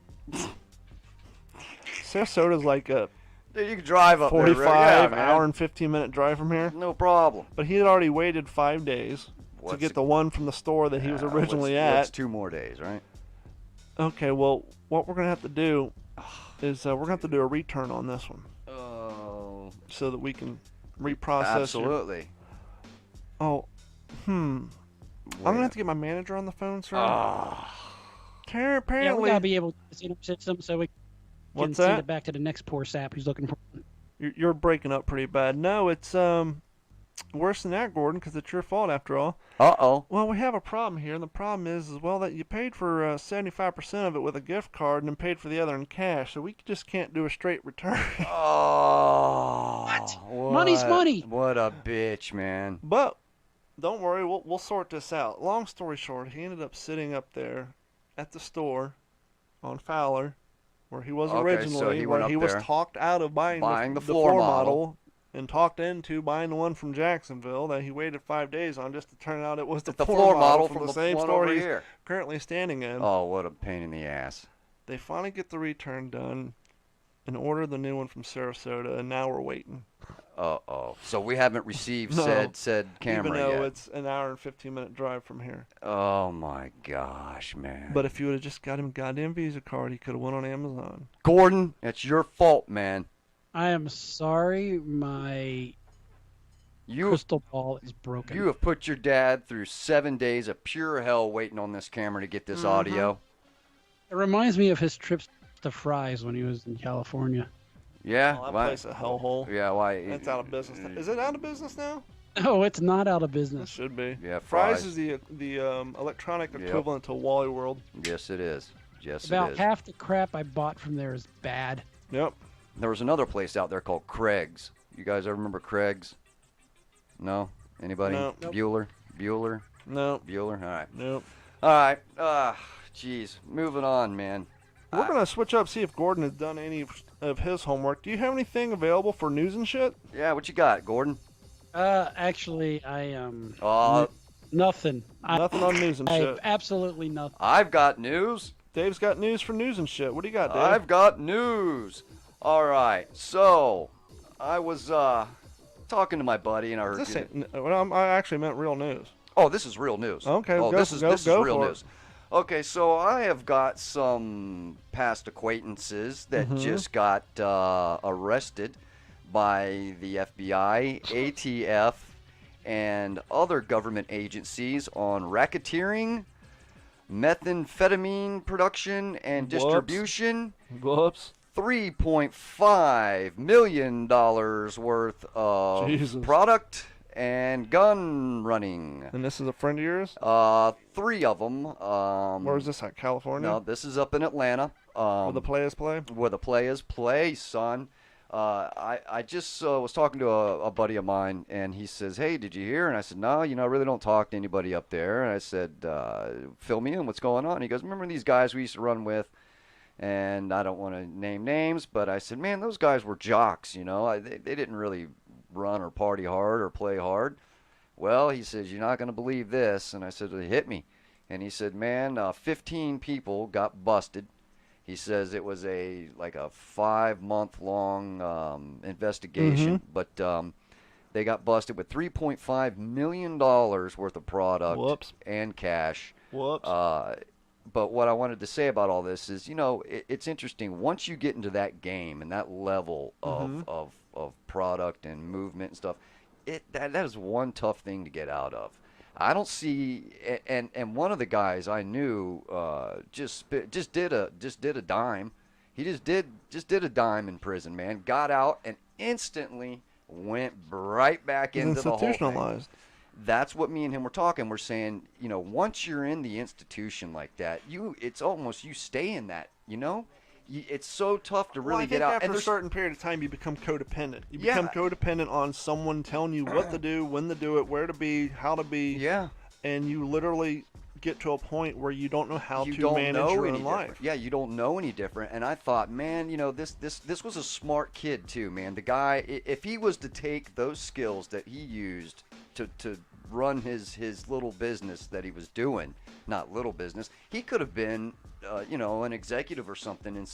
Sarasota's like a Dude, you can drive up 45 there. Yeah, hour man. and 15-minute drive from here. No problem. But he had already waited 5 days to What's get the- the one from the store that he was originally what's at. 2 more days, right? Okay, well, what we're going to have to do is we're going to have to do a return on this one Oh. so that we can reprocess your- Absolutely. Oh, I'm going to have to get my manager on the phone, sir. Yeah, Apparently, we gotta be able to see the system so we can What's send that? it back to the next poor sap who's looking for it. You're breaking up pretty bad. No, it's worse than that, Gordon, because it's your fault after all. Uh-oh. Well, we have a problem here, and the problem is well, that you paid for 75% of it with a gift card and then paid for the other in cash, so we just can't do a straight return. Oh. What? Money's money. What a bitch, man. But don't worry, we'll sort this out. Long story short, he ended up sitting up there at the store on Fowler, where he was Okay, so originally, he where went he up was there talked out of buying buying the the floor model. and talked into buying the one from Jacksonville that he waited 5 days on just to turn out it was the floor model from from the same one store over he's here. currently standing in. Oh, what a pain in the ass. They finally get the return done and order the new one from Sarasota, and now we're waiting. Uh-oh. So we haven't received No, said camera even though yet. it's an hour and 15-minute drive from here. Oh, my gosh, man. But if you would have just got him a goddamn Visa card, he could have went on Amazon. Gordon, it's your fault, man. I am sorry, my crystal ball is broken. You have put your dad through 7 days of pure hell waiting on this camera to get this audio. It reminds me of his trips to Fry's when he was in California. Yeah? Oh, that why? place a hellhole. Yeah, why? That's out of business. Is it out of business now? No, it's not out of It business. should be. Yeah, Fry's Fry's. is the electronic equivalent to Wally World. Yes, it is. Yes, it About is. half the crap I bought from there is bad. Yep. There was another place out there called Craig's. You guys ever remember Craig's? No? Anybody? No. Nope. Bueller? Bueller? Nope. Bueller? All right. Nope. All right. Jeez. Moving on, man. We're going to switch up, see if Gordon has done any of his homework. Do you have anything available for news and shit? Yeah, what you got, Gordon? Actually, nothing. Nothing on news and shit. Absolutely nothing. I've got news. Dave's got news for news and shit. What do you got, Dave? I've got news. All right. So, I was talking to my buddy, and I heard. This ain't, well, I actually meant real news. Oh, this is real news. Okay, Oh, go- this is go- this go is real for it. news. Okay, so I have got some past acquaintances that just got arrested by the FBI, ATF, and other government agencies on racketeering, methamphetamine production and Whoops. distribution. Whoops. $3.5 million worth of Jesus. product and gun running. And this is a friend of yours? 3 of them. Where is this at? California? No, this is up in Atlanta. Where the players play? Where the players play, son. I just was talking to a buddy of mine, and he says, "Hey, did you hear?" And I said, "No, I really don't talk to anybody up there." And I said, "Fill me in. What's going on?" And he goes, "Remember these guys we used to run with?" And I don't want to name names, but I said, "Man, those guys were jocks. They didn't really run or party hard or play hard." Well, he says, "You're not going to believe this." And I said, "Well, hit me." And he said, "Man, 15 people got busted." He says it was a 5-month-long investigation, but they got busted with $3.5 million worth of product Whoops. and cash. Whoops. But what I wanted to say about all this is, it's interesting. Once you get into that game and that level of product and movement and stuff, that is one tough thing to get out of. I don't see, and one of the guys I knew just did a dime. He just did a dime in prison, man. Got out and instantly went right back into the whole thing. Institutionalized. That's what me and him were talking. We're saying, once you're in the institution like that, it's almost you stay in that. It's so tough to really I get think out. after And a certain period of time, you become codependent. You Yeah. become codependent on someone telling you what to do, when to do it, where to be, how to be. Yeah. And you literally get to a point where you don't know how You to don't manage know your any own life. different. Yeah, you don't know any different. And I thought, man, this was a smart kid too, man. The guy, if he was to take those skills that he used to run his little business that he was doing, not little business, he could have been, an executive or something in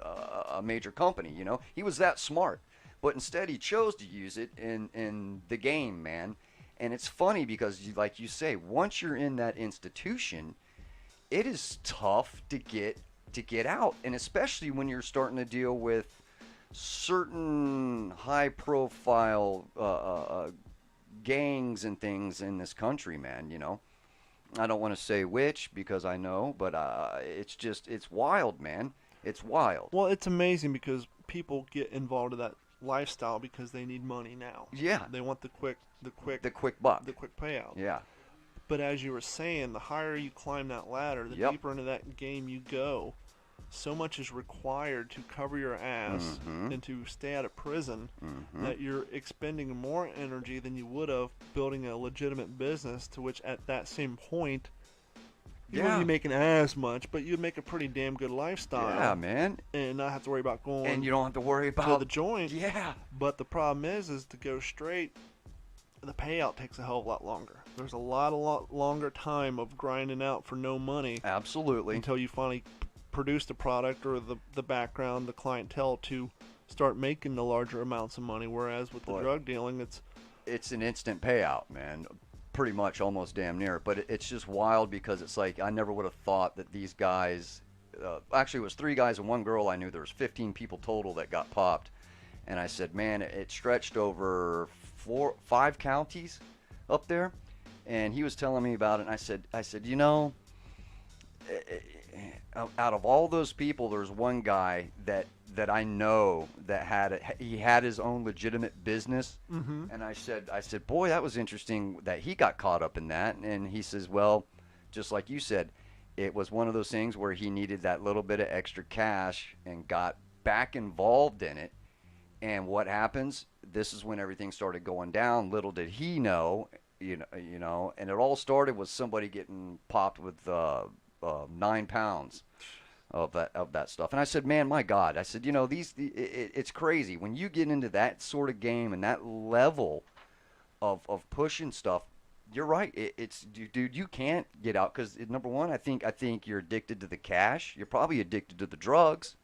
a major company. He was that smart, but instead he chose to use it in the game, man. And it's funny because, like you say, once you're in that institution, it is tough to get out, and especially when you're starting to deal with certain high-profile gangs and things in this country, man. I don't want to say which because I know, but it's wild, man. It's wild. Well, it's amazing because people get involved in that lifestyle because they need money now. Yeah. They want the quick buck. the quick payout. Yeah. But as you were saying, the higher you climb that ladder, the Yep. deeper into that game you go. So much is required to cover your ass and to stay out of prison that you're expending more energy than you would have building a legitimate business, to which at that same point You wouldn't be making as much, but you'd make a pretty damn good lifestyle. Yeah, man. And not have to worry about going. And you don't have to worry to about the joint. Yeah. But the problem is to go straight. The payout takes a hell of a lot longer. There's a lot longer time of grinding out for no money. Absolutely. Until you finally produce the product or the background, the clientele to start making the larger amounts of money. Whereas with the drug dealing, it's an instant payout, man. Pretty much, almost damn near. But it's just wild because it's like I never would have thought that these guys. Actually, it was 3 guys and 1 girl. I knew there was 15 people total that got popped, and I said, man, it stretched over 5 counties up there. And he was telling me about it, and I said, you know, out of all those people, there's one guy that I know that he had his own legitimate business. Mm-hmm. And I said, boy, that was interesting that he got caught up in that. And he says, well, just like you said, it was one of those things where he needed that little bit of extra cash and got back involved in it. And what happens? This is when everything started going down. Little did he know, you know, and it all started with somebody getting popped with 9 pounds of that stuff. And I said, man, my God, I said, you know, it's crazy when you get into that sort of game and that level of pushing stuff. You're right. It's dude, you can't get out because number one, I think you're addicted to the cash. You're probably addicted to the drugs,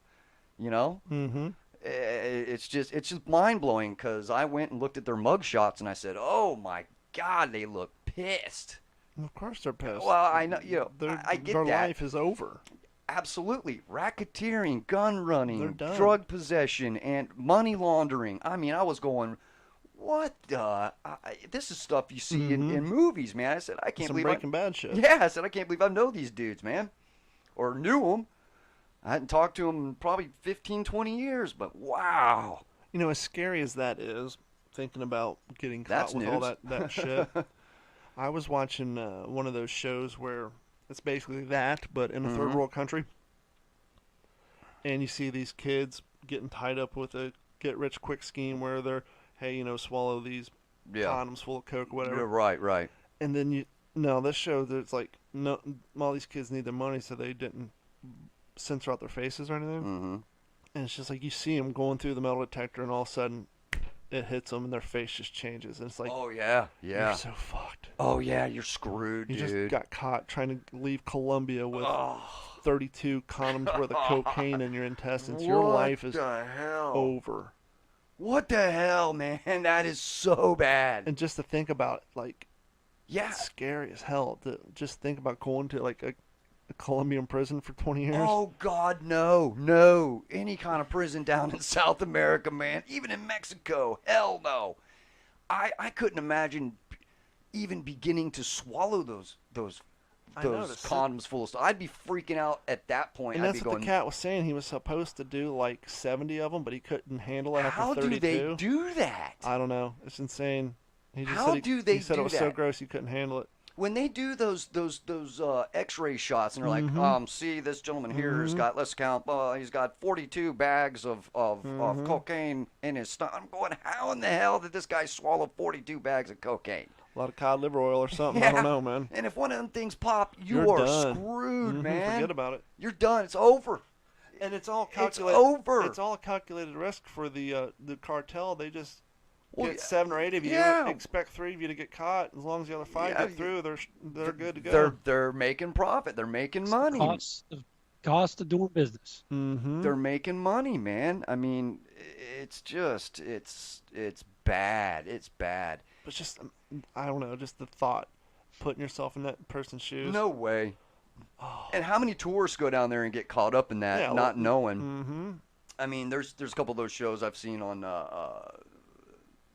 you know. Mm-hmm. It's just mind blowing because I went and looked at their mug shots and I said, oh my God, they look pissed. Of course they're pissed. Well, I know, you know, I get their that. life is over. Absolutely. Racketeering, gun running, done. drug possession, and money laundering. I mean, I was going, what the? This is stuff you see in movies, man. I said, I can't believe Breaking Bad shit. Yeah, I said, I can't believe I know these dudes, man. Or knew them. I hadn't talked to them in probably 15, 20 years, but wow. You know, as scary as that is, thinking about getting caught with all that shit. I was watching one of those shows where it's basically that, but in a third world country. And you see these kids getting tied up with a get-rich-quick scheme where they're, hey, you know, swallow these condoms full of coke or whatever. Yeah, right. And then this show, there's like, no, all these kids need their money, so they didn't censor out their faces or anything. Mm-hmm. And it's just like you see them going through the metal detector, and all of a sudden it hits them, and their face just changes. And it's like, oh yeah, you're so fucked. Oh yeah, you're screwed, dude. You just got caught trying to leave Colombia with 32 condoms worth of cocaine in your intestines. Your life is over. What the hell, man? That is so bad. And just to think about, like, it's scary as hell to just think about going to like a Colombian prison for 20 years. Oh God, no. Any kind of prison down in South America, man. Even in Mexico, hell no. I couldn't imagine even beginning to swallow those condoms full of stuff. I'd be freaking out at that point. And I'd that's be what going, the cat was saying. He was supposed to do like 70 of them, but he couldn't handle it after 32. How do they do that? I don't know. It's insane. He just How said do they he said do it was that? so gross he couldn't handle it. When they do those X-ray shots and they're like, see, this gentleman here has got, let's count, he's got 42 bags of cocaine in his stomach. I'm going, how in the hell did this guy swallow 42 bags of cocaine? A lot of cod liver oil or something. I don't know, man. And if one of them things pop, You're are done. screwed, man. Forget about it. You're done. It's over. And it's all calculated. It's over. It's all a calculated risk for the cartel. They just Well, get 7 or 8 of you. yeah. Expect 3 of you to get caught. As long as the other 5 get through, they're good to go. They're making profit. They're making money. Cost of doing business. Mm-hmm. They're making money, man. I mean, it's just it's bad. It's bad. But just I don't know. Just the thought, putting yourself in that person's shoes. No way. And how many tourists go down there and get caught up in that, not knowing? Mm-hmm. I mean, there's a couple of those shows I've seen on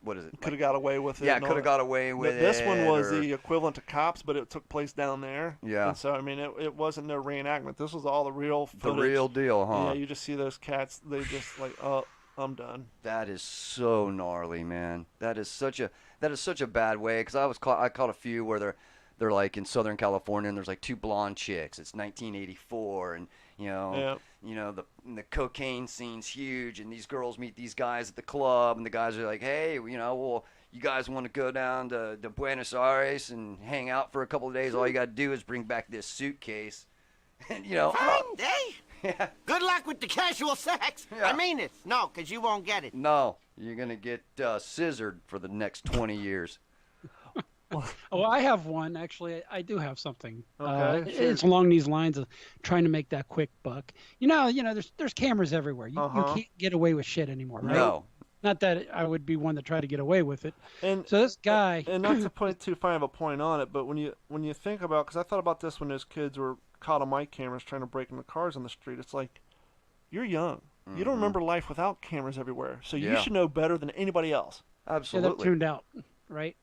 what is it? Could have got away with it. Yeah, could have got away with it. This one was the equivalent to Cops, but it took place down there. Yeah. And so I mean, it wasn't no reenactment. This was all the real footage. The real deal, huh? Yeah, you just see those cats. They just like, oh, I'm done. That is so gnarly, man. That is such a bad way. Because I caught a few where they're like in Southern California and there's like 2 blonde chicks. It's 1984 and The cocaine scene's huge, and these girls meet these guys at the club, and the guys are like, hey, well, you guys want to go down to Buenos Aires and hang out for a couple of days? All you got to do is bring back this suitcase. And, Fine, eh? Yeah. Good luck with the casual sex. Yeah. I mean it. No, because you won't get it. No, you're going to get scissored for the next 20 years. Oh, I have one. Actually, I do have something. Okay, sure. It's along these lines of trying to make that quick buck. There's cameras everywhere. You can't get away with shit anymore, right? No. Not that I would be one to try to get away with it. And So this guy, and not to put too fine of a point on it, but when you think about, because I thought about this when those kids were caught on my cameras trying to break into cars on the street. It's like, you're young. You don't remember life without cameras everywhere, so you should know better than anybody else. they're Absolutely. tuned out, right?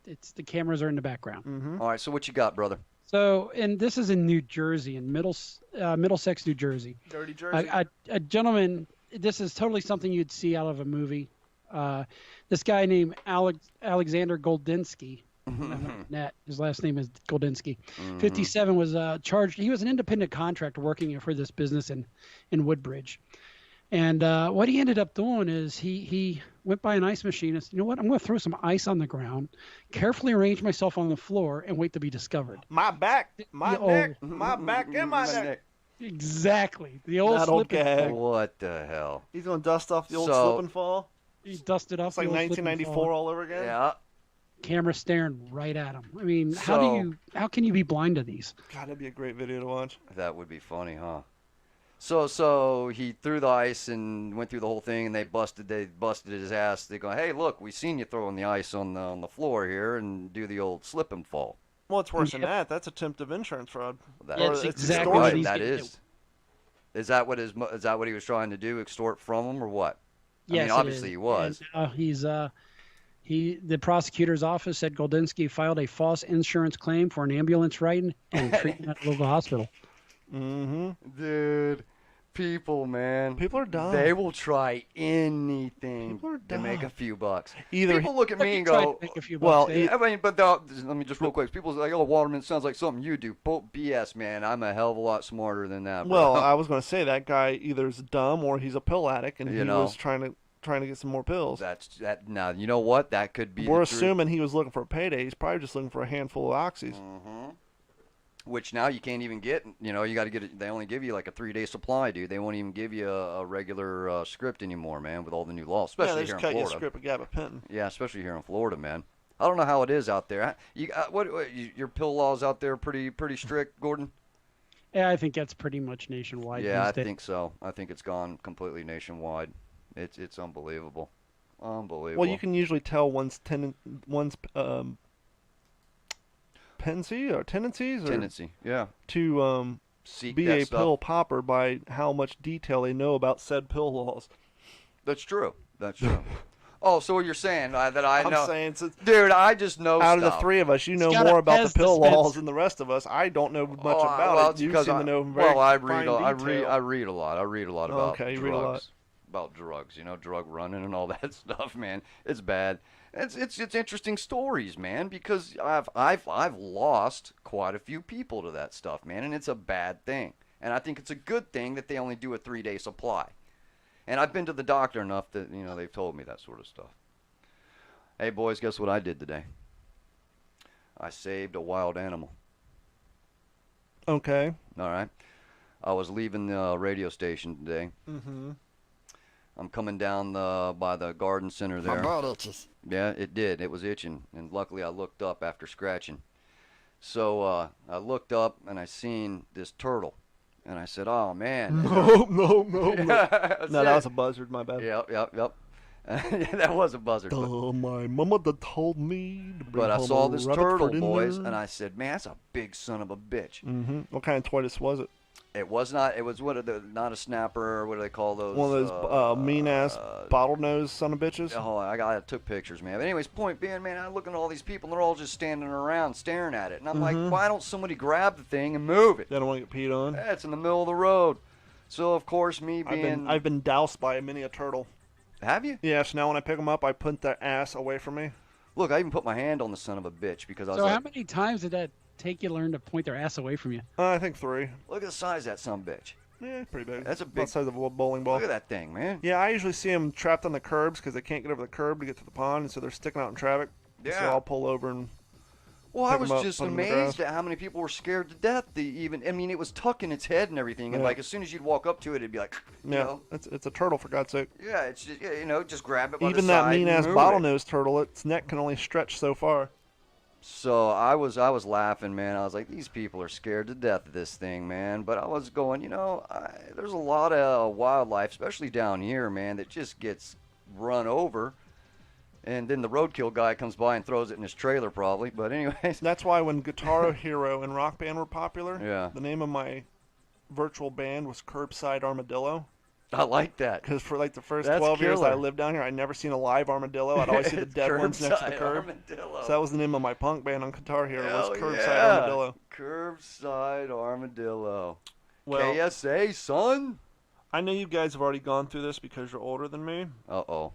It's the cameras are in the background. All right, so what you got, brother? So, and this is in New Jersey, in Middlesex, New Jersey. Dirty Jersey. A gentleman. This is totally something you'd see out of a movie. This guy named Alexander Goldinsky. His last name is Goldinsky. 57 was charged. He was an independent contractor working for this business in Woodbridge. And what he ended up doing is he went by an ice machine and said, you know what, I'm going to throw some ice on the ground, carefully arrange myself on the floor, and wait to be discovered. My back, my The neck, old- my back, and my neck. Exactly. The old That old slip and gag. fall. What the hell? He's gonna dust off the old So- slip and fall. He dusted off It's like the old slip and 1994 fall. all over again. Yeah. Camera staring right at him. I mean, So- how can you be blind to these? God, that'd be a great video to watch. That would be funny, huh? So he threw the ice and went through the whole thing, and they busted his ass. They go, hey, look, we seen you throwing the ice on the floor here and do the old slip and fall. Well, it's worse than that. That's attempted insurance fraud. That, That's Or it's exactly extortion. what right, he's that getting is. Is that what he was trying to do? Extort from him or what? Yes, I mean, it obviously is. he was. And, the prosecutor's office said Goldinsky filed a false insurance claim for an ambulance ride and treatment at a local hospital. Dude, people, man. People are dumb. They will try anything People are to make a dumb. few bucks. Either People look at me and Tried go, to make a few well, bucks. I mean, but let me just real quick. People say, "Oh, Waterman sounds like something you do." BS, man. I'm a hell of a lot smarter than that. Bro. well, I was going to say that guy either is dumb or he's a pill addict, and You he know. was trying to get some more pills. that's that. Now you know what? That could be. We're the truth. assuming he was looking for a payday. He's probably just looking for a handful of oxys. Which now you can't even get. You know, you got to get it. They only give you like a 3-day supply, dude. They won't even give you a regular script anymore, man. With all the new laws, Yeah, especially they here just in cut you a Florida. script of gabapentin. Yeah, especially here in Florida, man. I don't know how it is out there. Your pill laws out there pretty strict, Gordon? Yeah, I think that's pretty much nationwide. Yeah, I these days. think so. I think it's gone completely nationwide. It's unbelievable. Unbelievable. Well, you can usually tell one's tendencies tendency, yeah. to Seek be that a stuff. pill popper by how much detail they know about said pill laws. That's true. That's true. Oh, so you're saying that I know? I'm saying, since Dude, I just know out of stuff. the three of us, you know got a more about the Pez pill dispenser. laws than the rest of us. I don't know much well, about it's it. You because seem to know very I fine read detail. a lot. I read a lot about Okay, you drugs. read a lot. About drugs, drug running and all that stuff, man. It's bad. It's interesting stories, man, because I've lost quite a few people to that stuff, man, and it's a bad thing. And I think it's a good thing that they only do a 3-day supply. And I've been to the doctor enough that they've told me that sort of stuff. Hey boys, guess what I did today? I saved a wild animal. Okay. All right. I was leaving the radio station today. Mm-hmm. I'm coming down by the garden center there. My butt itches. Yeah, it did. It was itching, and luckily I looked up after scratching. So I looked up and I seen this turtle, and I said, "Oh man!" No. That's No, it. that was a buzzard. My bad. Yep. Yeah, that was a buzzard. But, My mama that told me to bring but I home saw a this rabbit turtle, for dinner. boys, and I said, "Man, that's a big son of a bitch." Mm-hmm. What kind of tortoise was it? It was not. It was not a snapper. What do they call those? One of those mean-ass bottle-nosed son of bitches? Oh, I took pictures, man. But anyways, point being, man, I look at all these people, and they're all just standing around staring at it. And I'm like, why don't somebody grab the thing and move it? They don't want to get peed on. It's in the middle of the road. So, of course, me being... I've been doused by a mini turtle. Have you? Yeah, so now when I pick them up, I put their ass away from me. Look, I even put my hand on the son of a bitch because I was So like... how many times did that take you to learn to point their ass away from you? I think 3. Look at the size of that sumbitch. Yeah, it's pretty big. That's a About big. the size of a bowling ball. Look at that thing, man. Yeah, I usually see them trapped on the curbs because they can't get over the curb to get to the pond, and so they're sticking out in traffic. So Yeah. I'll pull over and. Well, I pick was 'em up, just put 'em in the amazed grass. at how many people were scared to death. I mean, it was tucking its head and everything, and Yeah. like as soon as you'd walk up to it, it'd be like, you Yeah, know, it's a turtle for God's sake. yeah, it's just just grab it by Even the that side mean and ass move it. bottlenose turtle, its neck can only stretch so far. So I was laughing, man. I was like, these people are scared to death of this thing, man. But I was going, there's a lot of wildlife, especially down here, man, that just gets run over. And then the roadkill guy comes by and throws it in his trailer, probably. But anyways, That's why when Guitar Hero and Rock Band were popular, Yeah. the name of my virtual band was Curbside Armadillo. I like that. Because for like the first That's 12 years that I killer. lived down here, I'd never seen a live armadillo. I'd always see the dead ones next to the Curbside curb. Armadillo. So that was the name of my punk band on Guitar Hero, Hell was Curbside yeah. Armadillo. Curbside Armadillo. Well, KSA, son. I know you guys have already gone through this because you're older than me, Uh-oh.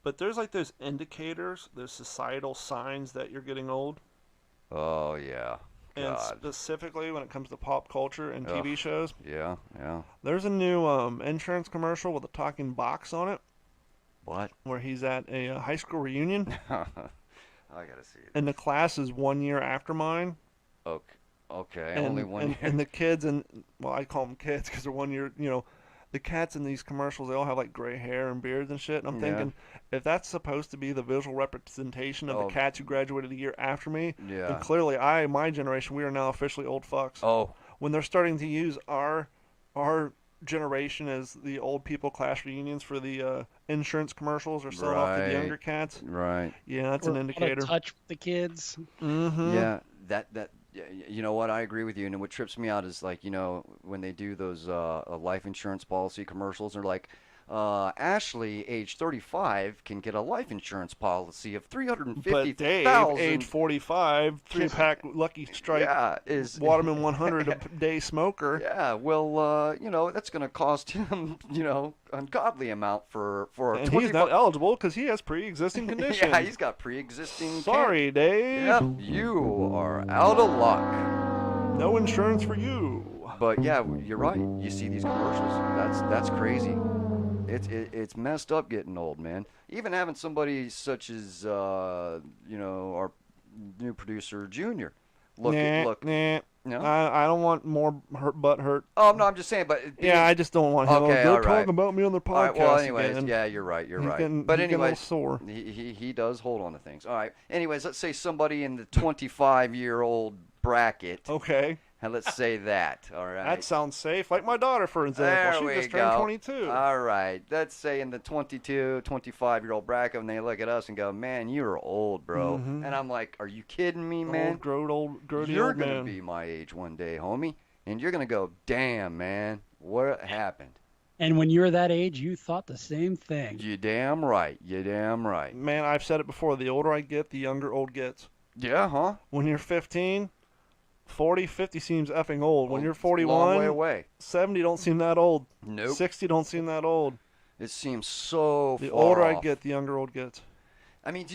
but there's like those indicators, those societal signs that you're getting old. Oh, yeah. And God. specifically when it comes to pop culture and TV Ugh. shows, Yeah. there's a new insurance commercial with a talking box on it What? where he's at a high school reunion, I gotta see it. and the class is 1 year after mine. Okay. And, Only one and, year. and the kids, and well, I call them kids because they're 1 year, the cats in these commercials, they all have like gray hair and beards and shit. And I'm Yeah. thinking, if that's supposed to be the visual representation of Oh. the cats who graduated a year after me, Yeah. then clearly my generation, we are now officially old fucks. Oh, When they're starting to use our generation as the old people class reunions for the insurance commercials or selling off to the Right. younger cats, right. yeah, that's We're an out of indicator. touch with the kids. Mm-hmm. Yeah. You know what? I agree with you. And what trips me out is like, when they do those life insurance policy commercials, they're like, Ashley, age 35, can get a life insurance policy of But Dave, 350,000. age 45, 3-pack Lucky Strike Yeah, is Waterman 100 a day smoker. Yeah, well, that's going to cost him, ungodly amount for a And 25 he's not eligible because he has pre-existing conditions. Yeah, he's got pre-existing. Sorry, Dave. Yep, you are out of luck. No insurance for you. But yeah, you're right. You see these commercials. That's crazy. It's messed up getting old, man. Even having somebody such as our new producer Junior. Look. Nah. No? I don't want more butt hurt. Oh no, I'm just saying. But Yeah, I just don't want him. Okay, They're all right. talking about me on their podcast all right, well, anyways, again. yeah, you're right. You're He's right. getting- But he's getting a anyways, little sore. he does hold on to things. All right. Anyways, let's say somebody in the 25-year-old bracket. Okay. And let's say that. All right. That sounds safe. Like my daughter, for example. There She we just turned go. 22. All right. Let's say in the 22, 25-year-old bracket, and they look at us and go, "Man, you're old, bro." Mhm. And I'm like, "Are you kidding me, man? Old grody You're old gonna man. be my age one day, homie, and you're gonna go, damn, man, what happened?" And when you're that age, you thought the same thing. You damn right. You damn right. Man, I've said it before. The older I get, the younger old gets. Yeah, huh? When you're 15, 40, 50 seems effing old. When Well, you're it's a long way 41, away. 70 don't seem that old. Nope. 60 don't seem that old. It seems so The far older I off. get, the younger old gets. I mean,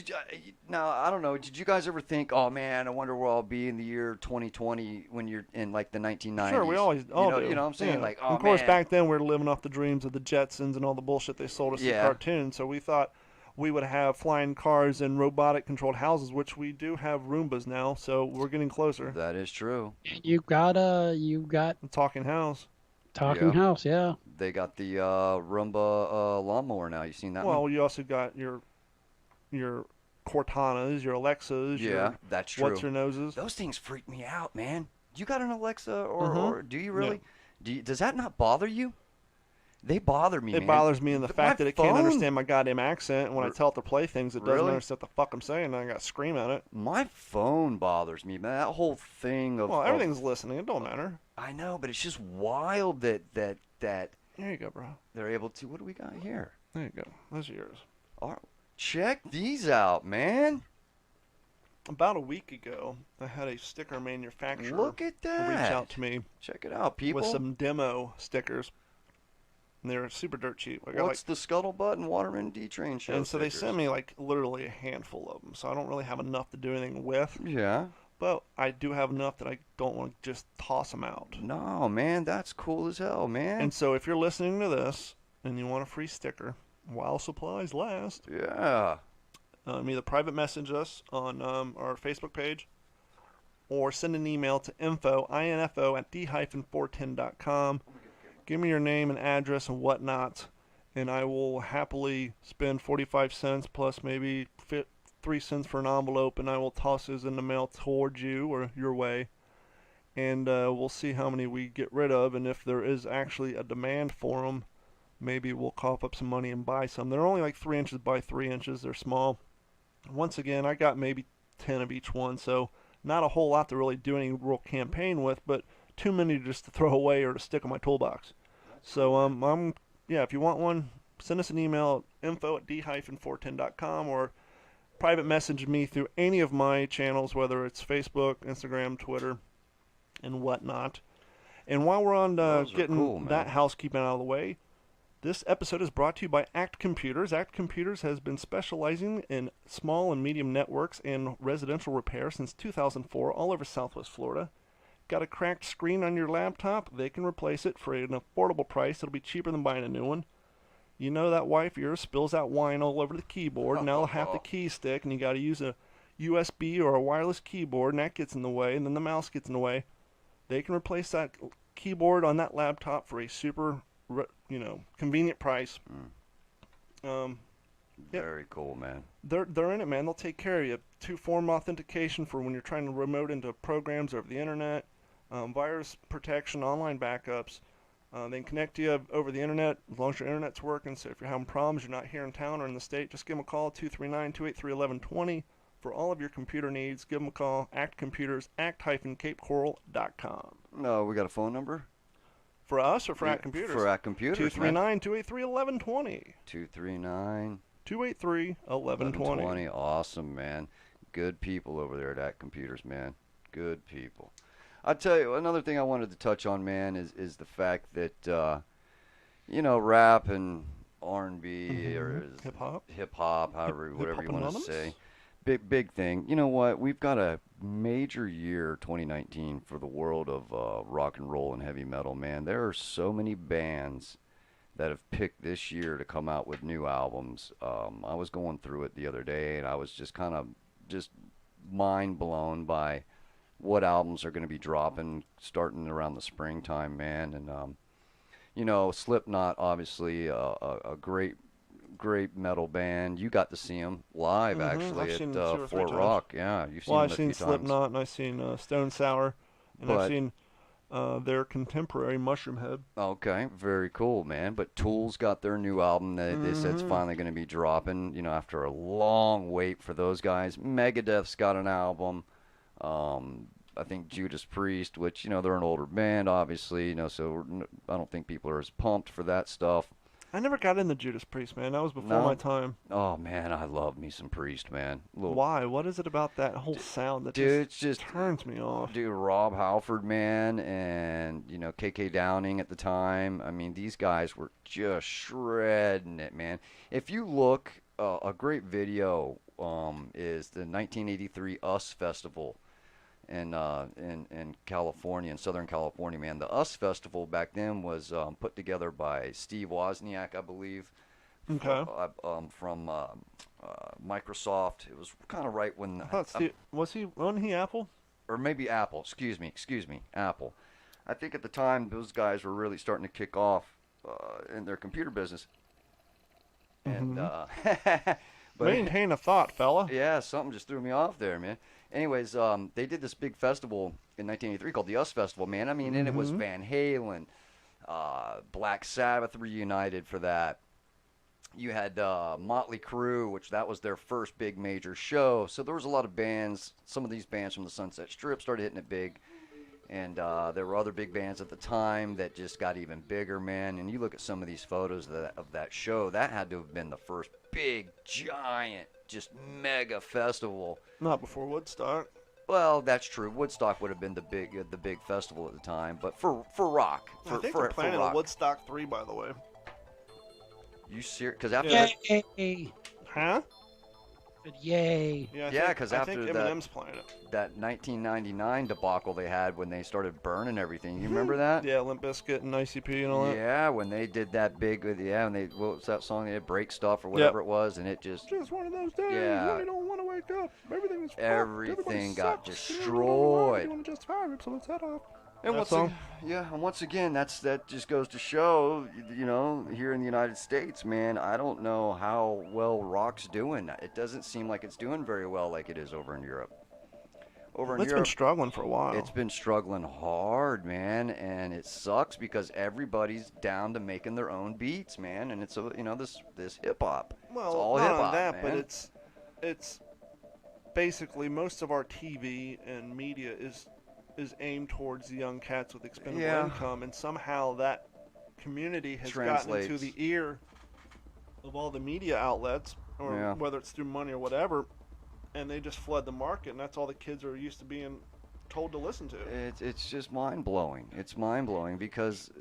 now I don't know. Did you guys ever think, "Oh man, I wonder where I'll be in the year 2020 when you're in like the 1990s"? Sure, we always all do. do. You know what I'm saying? Yeah. Like, oh of course, man. back then we were living off the dreams of the Jetsons and all the bullshit they sold us Yeah. in cartoons. So we thought we would have flying cars and robotic-controlled houses, which we do have Roombas now. So we're getting closer. That is true. You got The talking house. talking Yeah. house, yeah. They got the Roomba lawnmower now. You seen that Well, one? you also got your Cortanas, your Alexas, Yeah, your that's true. what's her noses. Those things freak me out, man. You got an Alexa, or, Mhm. or do you really? Does that not bother you? They bother me, man. It bothers me in the My fact that it can't phone- understand my goddamn accent. And when I tell it to play things, it doesn't Really? understand what the fuck I'm saying. And I got to scream at it. My phone bothers me, man. That whole thing of Well, of- everything's listening. It don't matter. I know, but it's just wild that There you go, bro. they're able to. What do we got here? There you go. Those are yours. Check these out, man. About a week ago, I had a sticker manufacturer Look at that. reach out to me Check it out, people. with some demo stickers. And they were super dirt cheap. I got What's the Scuttlebutt and Waterman D-Train like, show and so they stickers? sent me like literally a handful of them. So I don't really have enough to do anything with. Yeah. but I do have enough that I don't want to just toss them out. No, man, that's cool as hell, man. And so if you're listening to this and you want a free sticker while supplies last, yeah. Either private message us on our Facebook page or send an email to info at d-410.com. Give me your name and address and whatnot, and I will happily spend 45 cents plus maybe 3 cents for an envelope, and I will toss those in the mail towards you or your way. And we'll see how many we get rid of, and if there is actually a demand for them, maybe we'll cough up some money and buy some. They're only like 3 inches by 3 inches. They're small. Once again, I got maybe 10 of each one, so not a whole lot to really do any real campaign with, but too many just to throw away or to stick in my toolbox. So if you want one, send us an email at info at d-410.com or private message me through any of my channels, whether it's Facebook, Instagram, Twitter, and whatnot. And while we're on getting that housekeeping out of the way, this episode is brought to you by ACT Computers. ACT Computers has been specializing in small and medium networks and residential repair since 2004 all over Southwest Florida. Got a cracked screen on your laptop? They can replace it for an affordable price. It'll be cheaper than buying a new one. You know that wife of yours spills out wine all over the keyboard, now half the key stick, and you got to use a USB or a wireless keyboard, and that gets in the way, and then the mouse gets in the way. They can replace that keyboard on that laptop for a super, convenient price. Very cool, man. They're in it, man. They'll take care of you. 2-form authentication for when you're trying to remote into programs over the internet, virus protection, online backups. They can connect to you over the internet as long as your internet's working. So if you're having problems, you're not here in town or in the state, just give them a call, 239-283-1120. For all of your computer needs, give them a call. ACT Computers, act-capecoral.com. No, we got a phone number? For us or for ACT Computers? For ACT Computers, 239-283-1120. 239-283-1120. Awesome, man. Good people over there at ACT Computers, man. Good people. I'll tell you, another thing I wanted to touch on, man, is the fact that, rap and R&B or hip-hop, whatever you want to say. Big thing. You know what? We've got a major year, 2019, for the world of rock and roll and heavy metal, man. There are so many bands that have picked this year to come out with new albums. I was going through it the other day, and I was just kind of mind blown by what albums are going to be dropping starting around the springtime, man. And, Slipknot, obviously, a great metal band. You got to see them live, actually, at Fort Rock. Yeah, you've seen them a few times. I've seen Slipknot, and I've seen Stone Sour, and I've seen their contemporary Mushroom Head. Okay, very cool, man. But Tool's got their new album that they said it's finally going to be dropping, after a long wait for those guys. Megadeth's got an album. I think Judas Priest, which, they're an older band, obviously, so I don't think people are as pumped for that stuff. I never got into Judas Priest, man. That was before my time. Oh, man, I love me some Priest, man. Why? What is it about that whole sound that just turns me off? Dude, Rob Halford, man, and, KK Downing at the time. I mean, these guys were just shredding it, man. If you look, a great video is the 1983 US Festival in California, in Southern California, man. The US Festival back then was put together by Steve Wozniak, I believe. Okay. From Microsoft. It was kind of right when. Wasn't he Apple? Or maybe Apple. Excuse me, Apple. I think at the time those guys were really starting to kick off in their computer business. And maintain a thought, fella. Yeah, something just threw me off there, man. Anyways, they did this big festival in 1983 called the US Festival, man. I mean, and it was Van Halen, Black Sabbath reunited for that. You had Motley Crue, which that was their first big major show. So there was a lot of bands. Some of these bands from the Sunset Strip started hitting it big. And there were other big bands at the time that just got even bigger, man. And you look at some of these photos of that show, that had to have been the first big, giant, just mega festival. Not before Woodstock. Well, that's true. Woodstock would have been the big festival at the time. But for rock, I think they're planning a Woodstock 3, by the way. You serious? Because after Huh? Yay. Yeah, Yeah, 'cause I after think that- Eminem's playing it. That 1999 debacle they had when they started burning everything. You remember that? Yeah, Limp Bizkit and ICP and all that. Yeah, when they did that big, and they, what was that song? They had Break Stuff or whatever it was, and it just, Just one of those days Yeah. when you don't want to wake up. Everything is fucked. Everything Everybody got sucks. You don't know why. destroyed. You want to justify rip someone's head off. and That once, song? and once again, that just goes to show, here in the United States, man, I don't know how well rock's doing. It doesn't seem like it's doing very well like it is over in Europe. Over in It's been Europe, struggling for a while. it's been struggling hard, man, and it sucks because everybody's down to making their own beats, man, and it's this hip hop. well, it's all not hip only hop, that, man. but it's basically most of our TV and media is aimed towards the young cats with expendable Yeah. income, and somehow that community has gotten Translates. into the ear of all the media outlets, or Yeah. whether it's through money or whatever, and they just flood the market, and that's all the kids are used to being told to listen to. It's just mind blowing. It's mind blowing because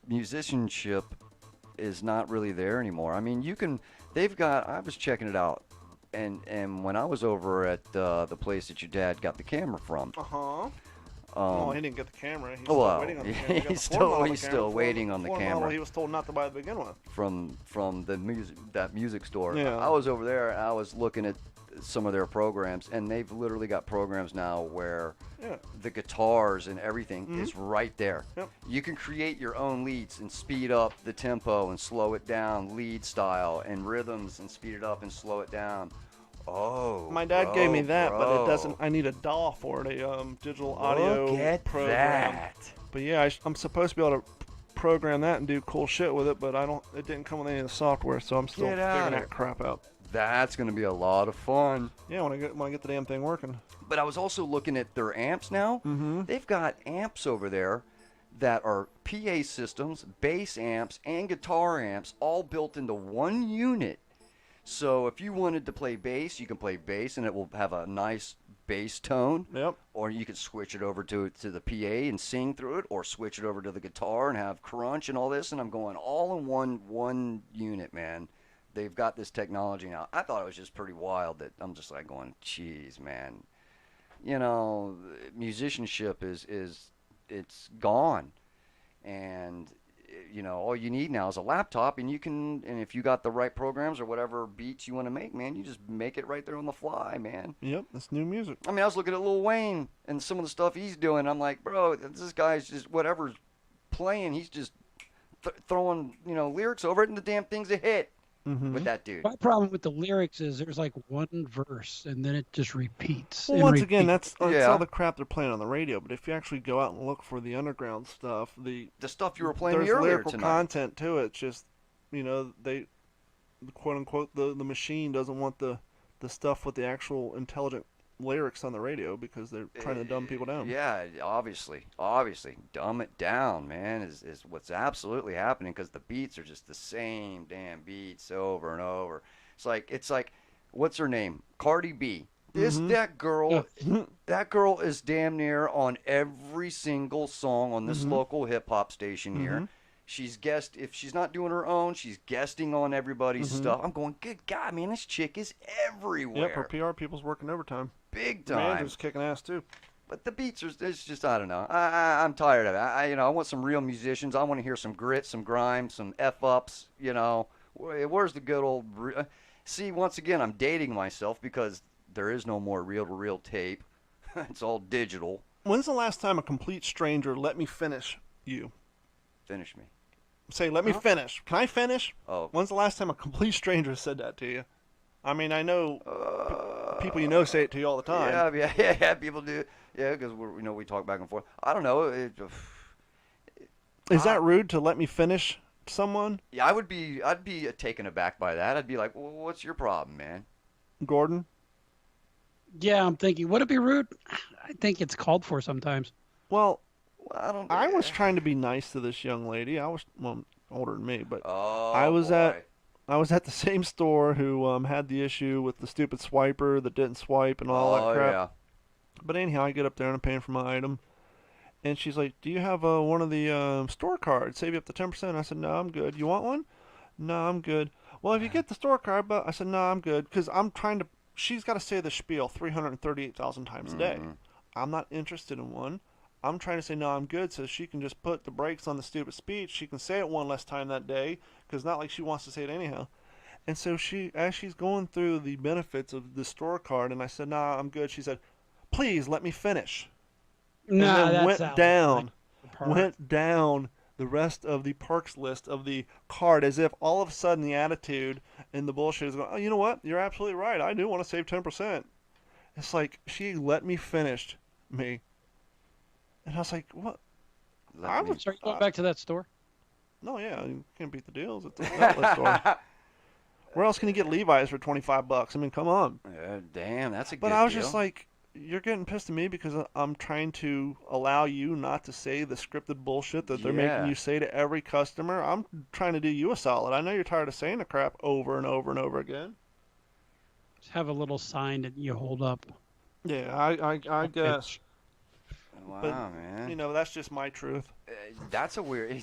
musicianship is not really there anymore. I mean, I was checking it out, and when I was over at the place that your dad got the camera from, Uh-huh. Well, he didn't get the camera. He's well, still waiting on the camera. He got he's the floor model of the still camera. waiting on the floor model camera. he was told not to buy to begin with. from the music store. Yeah. I was over there and I was looking at some of their programs, and they've literally got programs now where Yeah. the guitars and everything is right there. Yep. You can create your own leads and speed up the tempo and slow it down, lead style and rhythms, and speed it up and slow it down. Oh, My dad gave me that, but it bro. doesn't. I need a DAW for it, a digital audio Look at program. that. But yeah, I'm supposed to be able to program that and do cool shit with it, but I don't. It didn't come with any of the software, so I'm still Get out figuring of that crap out. That's going to be a lot of fun. Yeah, when I get the damn thing working. But I was also looking at their amps now. Mm-hmm. They've got amps over there that are PA systems, bass amps, and guitar amps all built into one unit. So if you wanted to play bass, you can play bass and it will have a nice bass tone. Yep. Or you could switch it over to the PA and sing through it, or switch it over to the guitar and have crunch and all this. And I'm going all in one unit, man. They've got this technology now. I thought it was just pretty wild that I'm just like going, geez, man. Musicianship it's gone. And all you need now is a laptop, and if you got the right programs or whatever beats you want to make, man, you just make it right there on the fly, man. Yep, that's new music. I mean, I was looking at Lil Wayne and some of the stuff he's doing. I'm like, bro, this guy's just whatever's playing, he's just throwing, lyrics over it, and the damn thing's a hit with that dude. My problem with the lyrics is there's like one verse and then it just repeats. Well, and once again, repeats. that's Yeah. all the crap they're playing on the radio. But if you actually go out and look for the underground stuff, The stuff you were playing there's me earlier lyrical tonight. content to it. It's just, they, quote unquote, the machine doesn't want the stuff with the actual intelligent lyrics on the radio because they're trying to dumb people down. Yeah, obviously, dumb it down, man, is what's absolutely happening, because the beats are just the same damn beats over and over. It's like, what's her name? Cardi B. That girl is damn near on every single song on this local hip hop station here. If she's not doing her own, she's guesting on everybody's stuff. I'm going, good God, man, this chick is everywhere. Yep, her PR people's working overtime. Big time. Manager's kicking ass too. But the beats it's just, I don't know. I'm tired of it. I want some real musicians. I want to hear some grit, some grime, some F-ups, Where's the good old... See, once again, I'm dating myself because there is no more reel-to-reel tape. It's all digital. When's the last time a complete stranger let me finish you? Finish me. Say, let me finish. Can I finish? Oh. When's the last time a complete stranger said that to you? I mean, I know people you know say it to you all the time. Yeah, people do. Yeah, because we talk back and forth. I don't know. Is that rude to let me finish someone? Yeah, I'd be taken aback by that. I'd be like, well, what's your problem, man? Gordon? Yeah, I'm thinking, would it be rude? I think it's called for sometimes. Well, Well, I was trying to be nice to this young lady. I was older than me, but Oh, I was boy. I was at the same store who had the issue with the stupid swiper that didn't swipe and all that crap. Yeah. But anyhow, I get up there and I'm paying for my item. And she's like, do you have one of the store cards? Save you up to 10%. I said, no, I'm good. You want one? No, I'm good. Well, if you get the store card, but I said, no, I'm good. Because I'm trying to she's got to say the spiel 338,000 times a day. I'm not interested in one. I'm trying to say, no, I'm good, so she can just put the brakes on the stupid speech. She can say it one less time that day, because not like she wants to say it anyhow. And so as she's going through the benefits of the store card, and I said, nah, I'm good, she said, please let me finish. Nah, and then that's went down the rest of the perks list of the card, as if all of a sudden the attitude and the bullshit is going, oh, you know what? You're absolutely right. I do want to save 10%. It's like, she let me finish me. And I was like, what? Sorry, you going back to that store? No, yeah, you can't beat the deals. It's an outlet store. Where else can you get Levi's for $25? I mean, come on. Damn, that's a good But I was deal. just like, you're getting pissed at me because I'm trying to allow you not to say the scripted bullshit that they're making you say to every customer. I'm trying to do you a solid. I know you're tired of saying the crap over and over and over again. Just have a little sign that you hold up. Yeah, I guess. Wow, But, man. you know, that's just my truth. That's a weird.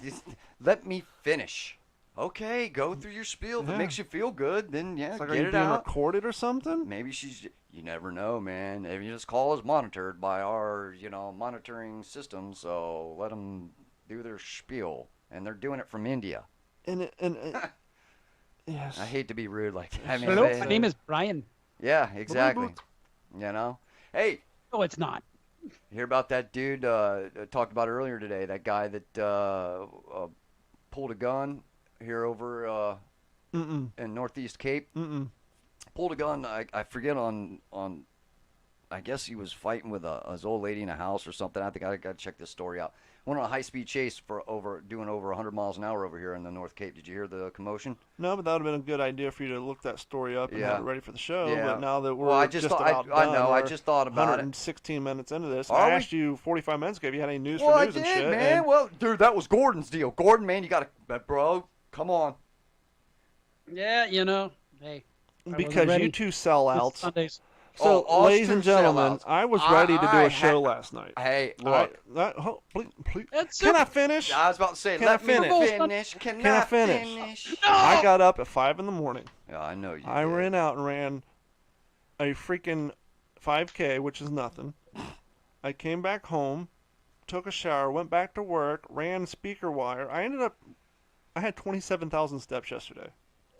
Let me finish. Okay, go through your spiel. If it makes you feel good, then It's like, get are you it being out. recorded or something? Maybe she's. You never know, man. If you just call us monitored by our, monitoring system. So let them do their spiel, and they're doing it from India. And yes. I hate to be rude like that. I mean, Hello, my name is Brian. Yeah, exactly. Hey. No, it's not. You hear about that dude talked about earlier today? That guy that pulled a gun here over in Northeast Cape. Pulled a gun. I forget on. I guess he was fighting with his old lady in a house or something. I think I got to check this story out. Went on a high-speed chase for doing over 100 miles an hour over here in the North Cape. Did you hear the commotion? No, but that would have been a good idea for you to look that story up and have it ready for the show. Yeah. But now that we're Well, I just thought, about done, I know. I we're just thought about it. 116 minutes into this. Are I we? asked you 45 minutes ago if you had any news Well, for I news did, and shit. man. and Well, dude, that was Gordon's deal. Gordon, man, you got to, bro, come on. Yeah, hey. because ready. you two sellouts. Sundays. So, us ladies two and gentlemen, sellouts. I was ready to do I a show had- last night. Hey, look. Please, That's can I super- finish? I was about to say, Can I let me finish? finish. Can I I finish? finish? I got up at 5 in the morning. Yeah, I know you I did. ran out and ran a freaking 5K, which is nothing. I came back home, took a shower, went back to work, ran speaker wire. I had 27,000 steps yesterday.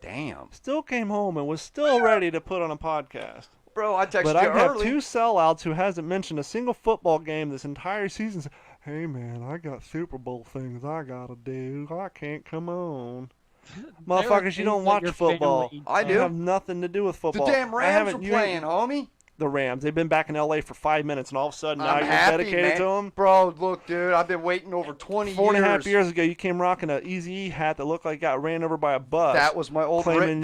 Damn. Still came home and was still ready to put on a podcast. Bro, I texted But you I have early. two sellouts who hasn't mentioned a single football game this entire season. Hey man, I got Super Bowl things I gotta do. I can't come on. Motherfuckers, you don't watch football. I You do. have nothing to do with The football. damn I Rams haven't- are you- playing, homie. The Rams. They've been back in LA for 5 minutes, and all of a sudden now I'm you're happy, dedicated man. to them. Bro, look, dude, I've been waiting over 20 Four and a half years. years ago, you came rocking an Eazy-E hat that looked like it got ran over by a bus. That was my old claiming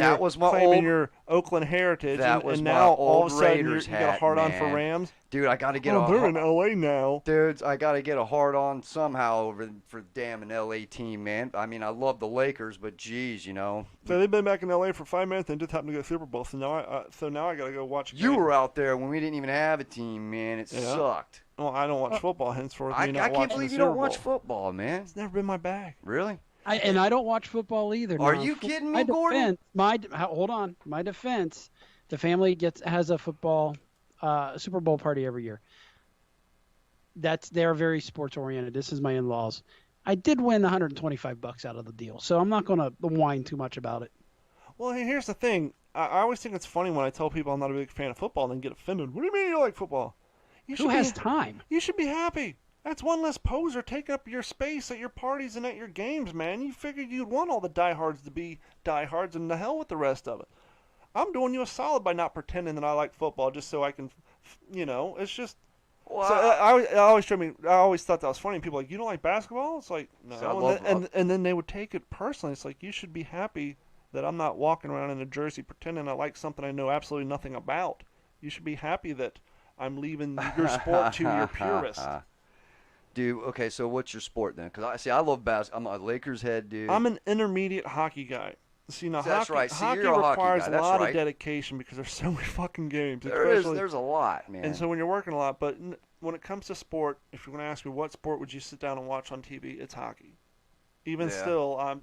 your Oakland heritage. That and, was and my now all old of a sudden Raiders you got a hat, hard on for man. Rams. Dude, I got to get Oh, they're in LA now. Dudes, I got to get a hard on somehow for damn an LA team, man. I mean, I love the Lakers, but geez, So they've been back in LA for 5 minutes and just happened to go to Super Bowl. So now I got to go watch. You were out there when we didn't even have a team, man. It sucked. Well, I don't watch football henceforth. I me not can't watching believe the you don't Super watch Bowl. football, man. It's never been my bag. Really? I don't watch football either. Are now. you kidding My me, Gordon? Hold on. My defense, the family has a football Super Bowl party every year. They're very sports oriented. This is my in-laws. I did win $125 out of the deal, so I'm not going to whine too much about it. Well, here's the thing. I always think it's funny when I tell people I'm not a big fan of football and then get offended. What do you mean you like football? Who has time? You should be happy. That's one less poser taking up your space at your parties and at your games, man. You figured you'd want all the diehards to be diehards, and the hell with the rest of it. I'm doing you a solid by not pretending that I like football just so I can, it's just. Well, So I always thought that was funny. People are like, you don't like basketball? It's like, no. So I love- and then they would take it personally. It's like, you should be happy that I'm not walking around in a jersey pretending I like something I know absolutely nothing about. You should be happy that I'm leaving your sport to your purist. Dude, okay, so what's your sport then? Because I love basketball. I'm a Lakers head, dude. I'm an intermediate hockey guy. See, now That's hockey, right. See, hockey you're a hockey requires guy. a That's lot right. of dedication because there's so many fucking games. There's a lot, man. And so when you're working a lot, but when it comes to sport, if you're going to ask me what sport would you sit down and watch on TV, it's hockey. Even Yeah. still,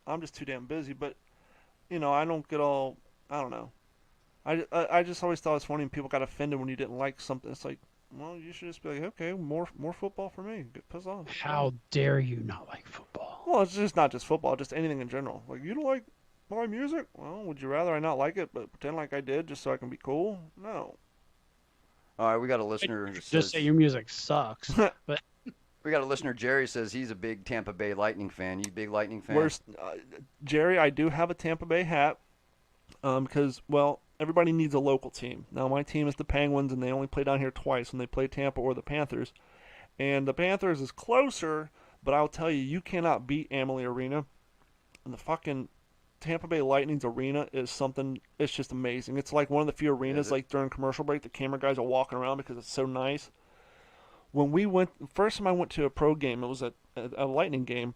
I'm just too damn busy. But I don't get all, I don't know. I just always thought it was funny when people got offended when you didn't like something. It's like, well, you should just be like, okay, more football for me. Get pissed off. How dare you not like football? Well, it's just not just football, just anything in general. Like, you don't like my music? Well, would you rather I not like it, but pretend like I did just so I can be cool? No. All right, we got a listener who Just says, say your music sucks. But we got a listener, Jerry says he's a big Tampa Bay Lightning fan. You a big Lightning fan? Where's Jerry? I do have a Tampa Bay hat because, well, everybody needs a local team. Now, my team is the Penguins, and they only play down here twice when they play Tampa or the Panthers. And the Panthers is closer, but I'll tell you, you cannot beat Amalie Arena. And the fucking Tampa Bay Lightning's arena is something, it's just amazing. It's like one of the few arenas, like during commercial break, the camera guys are walking around because it's so nice. When we went, first time I went to a pro game, it was a Lightning game,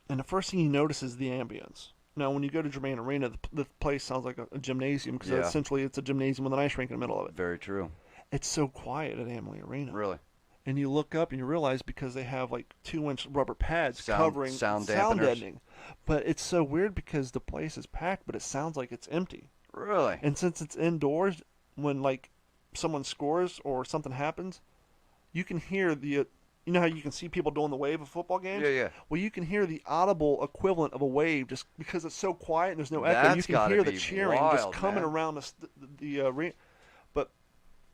and the first thing you notice is the ambience. Now, when you go to Germain Arena, the place sounds like a gymnasium because essentially it's a gymnasium with an ice rink in the middle of it. Very true. It's so quiet at Amalie Arena. Really? And you look up and you realize because they have like 2-inch rubber pads covering sound deadening. But it's so weird because the place is packed, but it sounds like it's empty. Really? And since it's indoors, when like someone scores or something happens, you can hear the. You know how you can see people doing the wave of football games? Yeah, yeah. Well, you can hear the audible equivalent of a wave just because it's so quiet and there's no echo. You can hear the cheering just coming around the arena. But,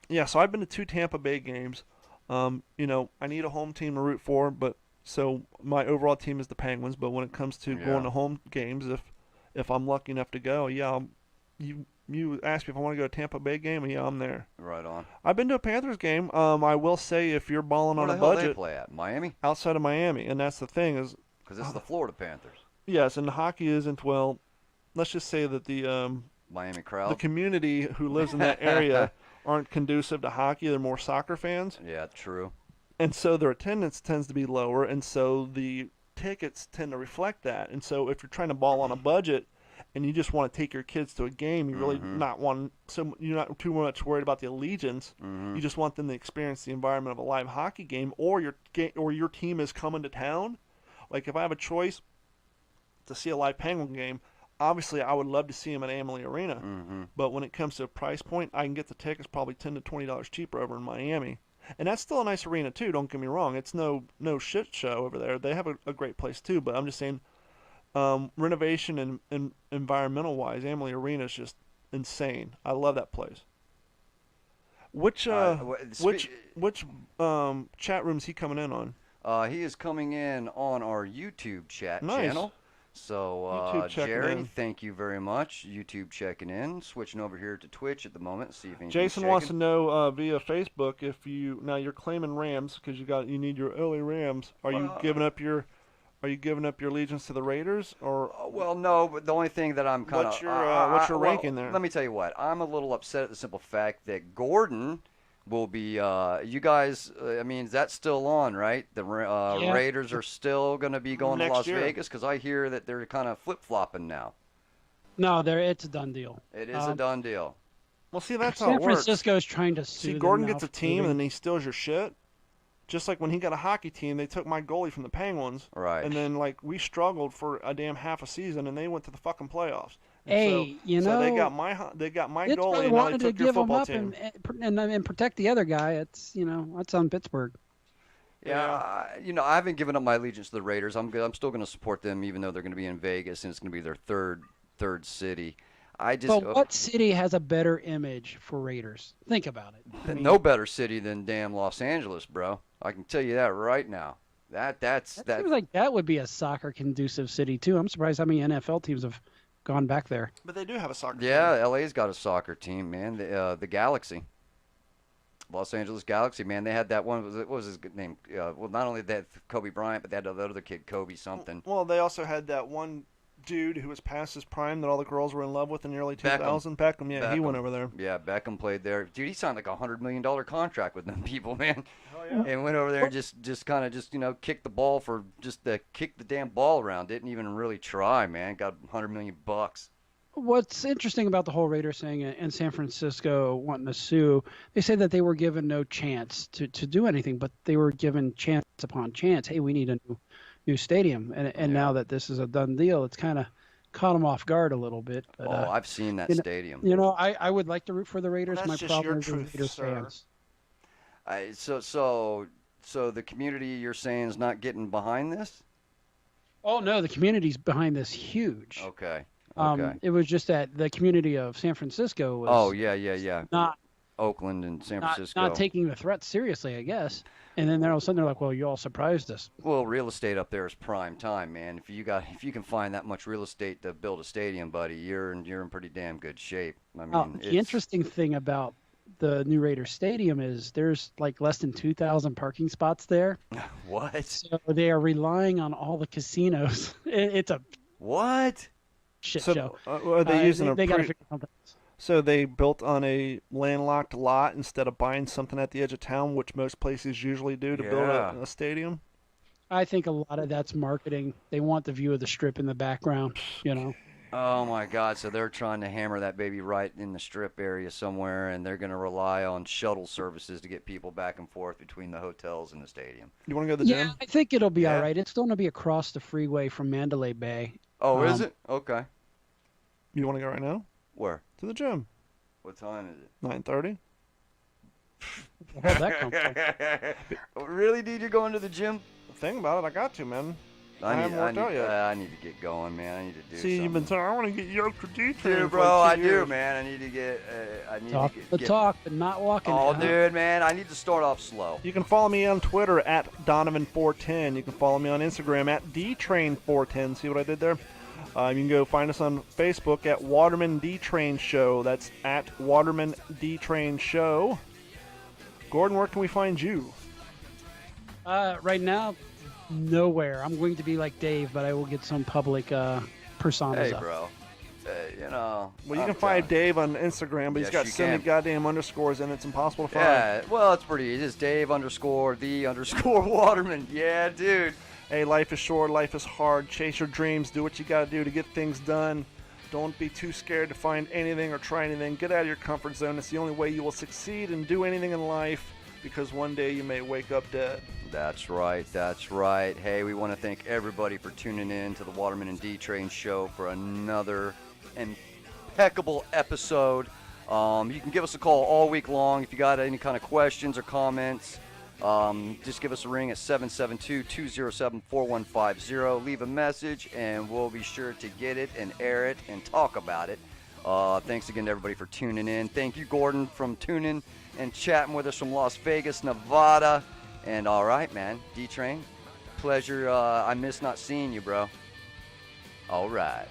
yeah, so I've been to 2 Tampa Bay games. You know, I need a home team to root for, but so my overall team is the Penguins. But when it comes to going to home games, if I'm lucky enough to go, you asked me if I want to go to a Tampa Bay game, and I'm there. Right on. I've been to a Panthers game. I will say if you're balling on a budget, where the hell they play at? Miami? Outside of Miami, and that's the thing is because this is the Florida Panthers. Yes, and the hockey isn't well. Let's just say that the Miami crowd, the community who lives in that area, aren't conducive to hockey. They're more soccer fans. Yeah, true. And so their attendance tends to be lower, and so the tickets tend to reflect that. And so if you're trying to ball on a budget, and you just want to take your kids to a game, you really you're not too much worried about the allegiance. You just want them to experience the environment of a live hockey game, or your team is coming to town. Like if I have a choice to see a live Penguin game, obviously I would love to see them at Amalie Arena. But when it comes to a price point, I can get the tickets probably $10 to $20 cheaper over in Miami. And that's still a nice arena too, don't get me wrong. It's no shit show over there. They have a great place too, but I'm just saying renovation and environmental wise, Amalie Arena is just insane. I love that place. Which chat room is he coming in on? He is coming in on our YouTube Nice. channel. So Jerry, thank you very much. YouTube checking in. Switching over here to Twitch at the moment. See if anything's Jason wants to know via Facebook if you're claiming Rams because you need your LA Rams. Are you giving up your allegiance to the Raiders, or? Well, no, but the only thing that I'm kind of what's your ranking there? Let me tell you what. I'm a little upset at the simple fact that Gordon will be. You guys, I mean, is that still on, right? The Raiders are still going to be going to Las Vegas because I hear that they're kind of flip flopping now. No, it's a done deal. It is a done deal. Well, see, that's how it works. San Francisco is trying to sue See, them Gordon now gets a for team moving. and then he steals your shit. Just like when he got a hockey team, they took my goalie from the Penguins. Right. And then, like, we struggled for a damn half a season, and they went to the fucking playoffs. And Hey, so they got my Pittsburgh goalie, and now they wanted to took your give him football up team. and protect the other guy. It's that's on Pittsburgh. Yeah, I haven't given up my allegiance to the Raiders. I'm still going to support them, even though they're going to be in Vegas and it's going to be their third city. But what city has a better image for Raiders? Think about it. I mean, no better city than damn Los Angeles, bro. I can tell you that right now. That seems like that would be a soccer conducive city too. I'm surprised how many NFL teams have gone back there. But they do have a soccer team. Yeah, LA's got a soccer team, man. The Galaxy. Los Angeles Galaxy, man. They had that one. What was his name? Well, not only that Kobe Bryant, but they had the other kid, Kobe something. Well, they also had that one dude who was past his prime that all the girls were in love with in the early 2000s. Beckham, yeah, he went over there. Yeah, Beckham played there. Dude, he signed like a $100 million contract with them people, man. Oh, yeah. And went over there and just kind of kicked the ball for just to kick the damn ball around. Didn't even really try, man. Got $100 million. What's interesting about the whole Raiders thing and San Francisco wanting to sue, they say that they were given no chance to do anything, but they were given chance upon chance. Hey, we need a new stadium, and now that this is a done deal, it's kind of caught them off guard a little bit. But, I've seen that you know, stadium. I would like to root for the Raiders. Well, My that's just problem your is the truth, Raiders sir. fans. So the community you're saying is not getting behind this? Oh no, the community's behind this huge. Okay. It was just that the community of San Francisco was. Oh yeah. Not Oakland and San Francisco. not taking the threat seriously, I guess. And then all of a sudden they're like, "Well, you all surprised us." Well, real estate up there is prime time, man. If you can find that much real estate to build a stadium, buddy, you're in pretty damn good shape. I mean, The interesting thing about the new Raiders Stadium is there's like less than 2,000 parking spots there. What? So they are relying on all the casinos. It's a What? shit So show. are they using they got to a figure something else. so they built on a landlocked lot instead of buying something at the edge of town, which most places usually do to build Yeah. a stadium? I think a lot of that's marketing. They want the view of the strip in the background, you know. Oh my God! So they're trying to hammer that baby right in the strip area somewhere, and they're going to rely on shuttle services to get people back and forth between the hotels and the stadium. You want to go to the Yeah, gym? I think it'll be Yeah. all right. It's going to be across the freeway from Mandalay Bay. Oh, is Um, it? Okay. You want to go right now? Where? To the gym. What time is it? 9:30. Where'd that come from? Really, dude? You're going to the gym? Think about it. I got to, man. I haven't I worked out yet. need to get going, man. I need to do See, you've been something. saying I want to get yoked for D-Train. Dude, for bro, like I 2 do, years. man. I need to get. I need Talk to get. the talk, but not walking. Oh, it, huh? dude, man, I need to start off slow. You can follow me on Twitter at Donovan410. You can follow me on Instagram at DTrain410. See what I did there? You can go find us on Facebook at Waterman D-Train Show. That's at Waterman D-Train Show. Gordon, where can we find you? Right now, nowhere. I'm going to be like Dave, but I will get some public personas Hey, up. bro. You know. Well, you I'm can find telling Dave on Instagram, but Yes, he's got you so many can. goddamn underscores in it, it's impossible to find. Yeah, well, it's pretty. It is Dave_the_Waterman. Yeah, dude. Hey, life is short, life is hard. Chase your dreams, do what you gotta do to get things done. Don't be too scared to find anything or try anything. Get out of your comfort zone. It's the only way you will succeed and do anything in life, because one day you may wake up dead. That's right. That's right. Hey, we want to thank everybody for tuning in to the Waterman and D-Train Show for another impeccable episode. You can give us a call all week long if you got any kind of questions or comments. Just give us a ring at 772-207-4150. Leave a message, and we'll be sure to get it and air it and talk about it. Thanks again to everybody for tuning in. Thank you, Gordon, from tuning and chatting with us from Las Vegas, Nevada. And all right, man, D-Train, pleasure. I miss not seeing you, bro. All right.